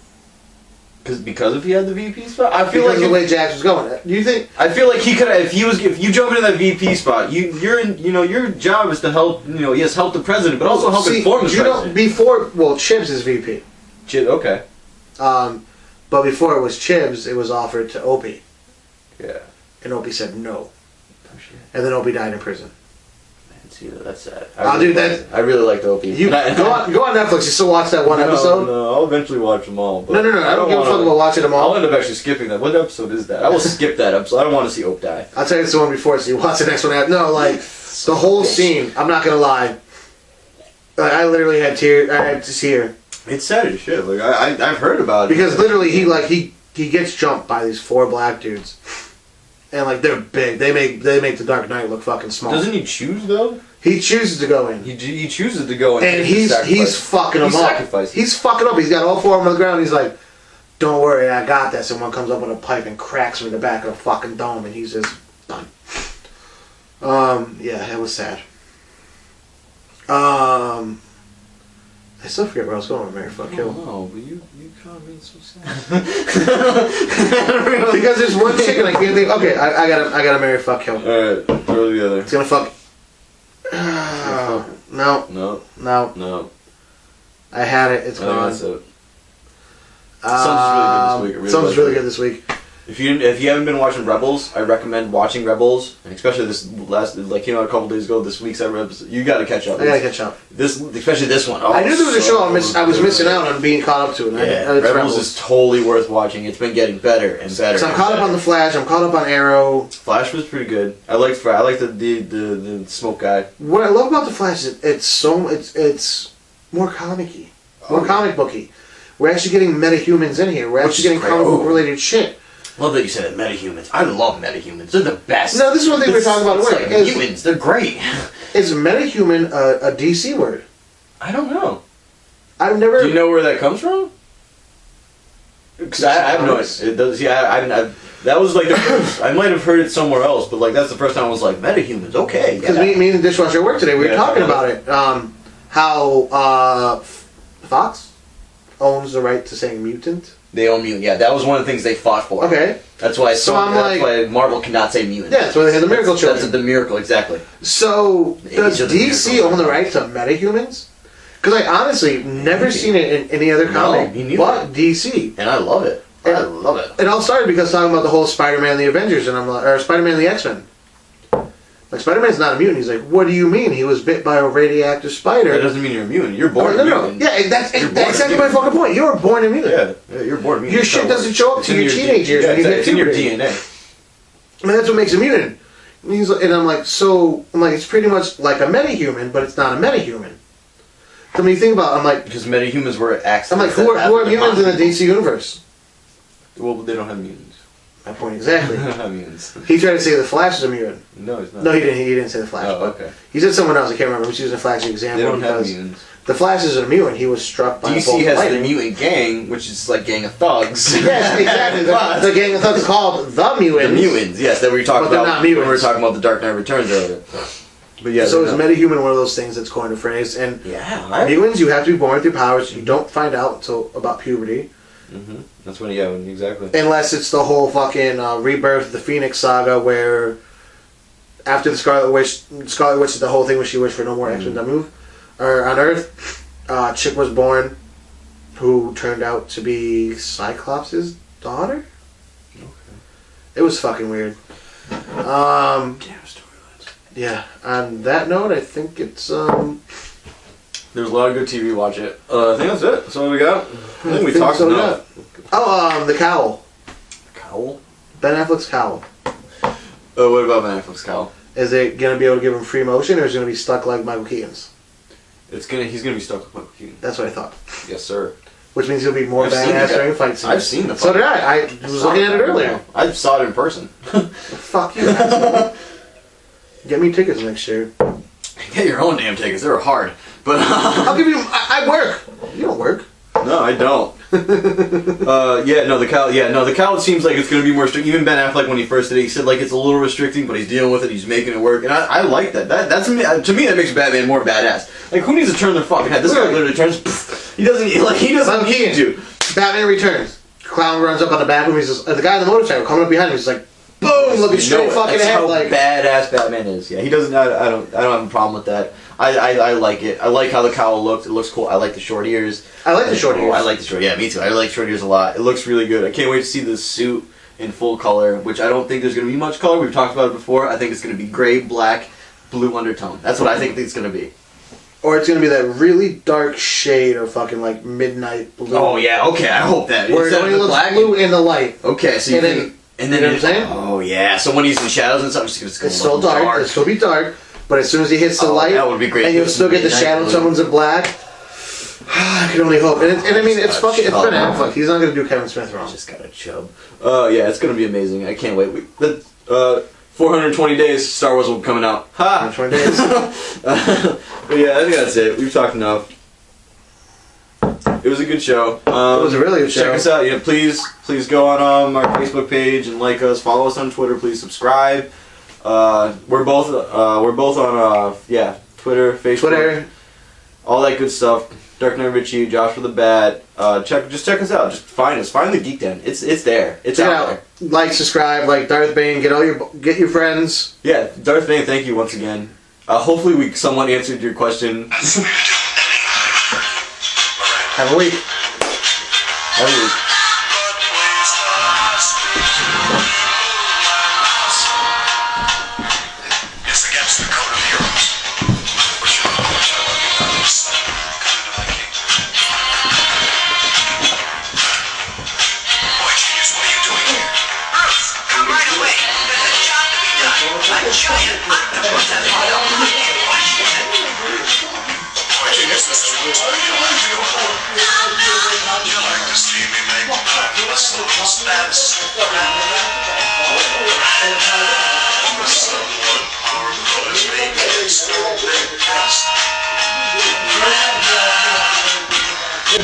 Because if he had the VP spot, I feel Because like of the way Jax was going. Do you think? I feel like he could. If you jump into that VP spot, your job is to help. Yes, help the president, but also help inform the president. Before, Chibs is VP. Okay. But before it was Chibs, it was offered to Opie. Yeah. And Opie said no. Oh, shit. And then Opie died in prison. See, that's sad. I really liked Opie. Go on Netflix. You still watch that one episode? No, I'll eventually watch them all. But No. I don't give a fuck about watching them all. I'll end up actually skipping that. What episode is that? I will skip that episode. I don't want to see Ope die. I'll tell you it's the one before, so you watch the next one. No, like the whole scene. I'm not gonna lie. I literally had tears. I had to tear. It's sad as shit. Like I've heard about it because literally he gets jumped by these 4 black dudes, and like they're big. They make the Dark Knight look fucking small. Doesn't he choose though? He chooses to go in. He chooses to go in. And he's fucking them up. He's fucking up. He's got all 4 of them on the ground. He's like, don't worry, I got this. And one comes up with a pipe and cracks him in the back of the fucking dome, and he's just done. Yeah, it was sad. I still forget where I was going with Mary Fuck Kill. No, but you kind of made so sad. Because there's one chick and I can't think. Okay, I got a Mary Fuck Kill. Alright, throw together. It's gonna fuck. No. I had it. It's gone. That's it. Something's really good this week. If you haven't been watching Rebels, I recommend watching Rebels, and especially this last, a couple days ago, this week's episode. You got to catch up. I gotta catch up. Especially this one. I knew there was a show I was missing out on being caught up to. And Rebels is totally worth watching. It's been getting better and better. So I'm caught up on the Flash. I'm caught up on Arrow. Flash was pretty good. I liked the smoke guy. What I love about the Flash is it's more comic-y, more comic booky. We're actually getting metahumans in here. We're actually getting comic book related shit. Love that you said that, metahumans. I love metahumans. They're the best. No, this is one thing we're talking about. Like humans, they're great. Is metahuman a DC word? I don't know. I've never... Do you know where that comes from? Because I have no idea. It does, yeah, that was like the first... I might have heard it somewhere else, but like that's the first time I was like, metahumans, okay. Because me and the dishwasher at work today, we were talking about it. How Fox owns the right to saying mutant. They own mutant, yeah. That was one of the things they fought for. Okay. That's why why Marvel cannot say mutant. Yeah, that's why they had the Miracle Children. That's the Miracle, exactly. So, does DC own the right to metahumans? Because I honestly never seen it in any other comic but DC. And I love it. I love it. It all started because talking about the whole Spider-Man and the Avengers, and I'm like, or Spider-Man and the X-Men. Like, Spider-Man's not a mutant. He's like, what do you mean? He was bit by a radioactive spider. That doesn't mean you're a mutant. You're born a mutant. Yeah, that's exactly my fucking point. You were born a mutant. Yeah, you're born a mutant. Your shit doesn't show up to your teenage years. It's in your DNA. I mean, that's what makes a mutant. And I'm like, it's pretty much like a metahuman, but it's not a metahuman. So when you think about it, I'm like... Because metahumans were accidents. I'm like, who are mutants in the DC universe? Well, they don't have mutants. My point exactly. They don't have mutants. He tried to say the Flash is a mutant. No, he's not. No, he didn't. He didn't say the Flash. Oh, okay. He said someone else. I can't remember. He was using the Flash as an example. They don't have mutants. The Flash isn't a mutant. He was struck by DC has the mutant gang, which is like gang of thugs. Yes, exactly. the gang of thugs called the Mutants. The Mutants, yes, that we were talking about. Not mutants. When we were talking about the Dark Knight Returns earlier. But yeah. So is metahuman one of those things that's coined a phrase? And mutants, you have to be born with your powers. You don't find out until about puberty. Mm-hmm. That's when, exactly. Unless it's the whole fucking rebirth of the Phoenix saga, where after the Scarlet Witch is the whole thing where she wished for no more X-Men to move, or on Earth, chick was born, who turned out to be Cyclops' daughter. Okay. It was fucking weird. Damn storylines. Yeah. On that note, I think it's There's a lot of good TV. Watch it. I think that's it. That's all we got. I think we talked enough. Oh, the cowl. Cowl? Ben Affleck's cowl. Oh, what about Ben Affleck's cowl? Is it gonna be able to give him free motion, or is it gonna be stuck like Michael Keaton's? He's gonna be stuck with Michael Keaton. That's what I thought. Yes, sir. Which means he'll be more badass during fight scenes. I've seen the fight. So did I. I was looking at it earlier. I saw it in person. Fuck you, asshole. Get me tickets next year. Get your own damn tickets. They're hard. But I'll give you... I work. You don't work. No, I don't. The cowl seems like it's going to be more strict. Even Ben Affleck, when he first did it, he said like it's a little restricting, but he's dealing with it. He's making it work, and I like that. That's to me that makes Batman more badass. Like, who needs to turn their fucking head? This guy literally turns. He doesn't need to. Batman Returns. clown runs up on the back of him. He's just, the guy on the motorcycle coming up behind him. He's like, boom, looking straight fucking ahead. How like badass Batman is. Yeah, he doesn't. I don't have a problem with that. I like it. I like how the cowl looks. It looks cool. I like the short ears. I like the short ears. I like the short. Yeah, me too. I like short ears a lot. It looks really good. I can't wait to see the suit in full color, which I don't think there's going to be much color. We've talked about it before. I think it's going to be gray, black, blue undertone. That's what I think it's going to be. Or it's going to be that really dark shade of fucking like midnight blue. Oh yeah, okay. I hope that. Where it only looks black blue in the light. Okay, so you And think, and then you know what I'm saying? Oh yeah, so when he's in shadows and stuff, it's still dark. It'll still be dark. But as soon as he hits the light, that would be great. And you'll still get the shadow. Blue. Someone's in black. I can only hope. And I mean, it's fucking. It's Ben Affleck. He's not going to do Kevin Smith wrong. Just got a chub. Yeah, it's going to be amazing. I can't wait. 420 days, Star Wars will be coming out. Ha! 420 days. But yeah, I think that's it. We've talked enough. It was a good show. It was a really good show. Check us out. Yeah, please go on our Facebook page and like us. Follow us on Twitter. Please subscribe. We're both on Twitter, Facebook, all that good stuff. DarkKnightRichie, JoshuaTheBat. Check us out. Just find us. Find the Geek Den. It's there. It's out there. Like, subscribe, like Darth Bane. Get your friends. Yeah, Darth Bane. Thank you once again. Hopefully someone answered your question. Have a week. Have a week.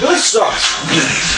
This sucks.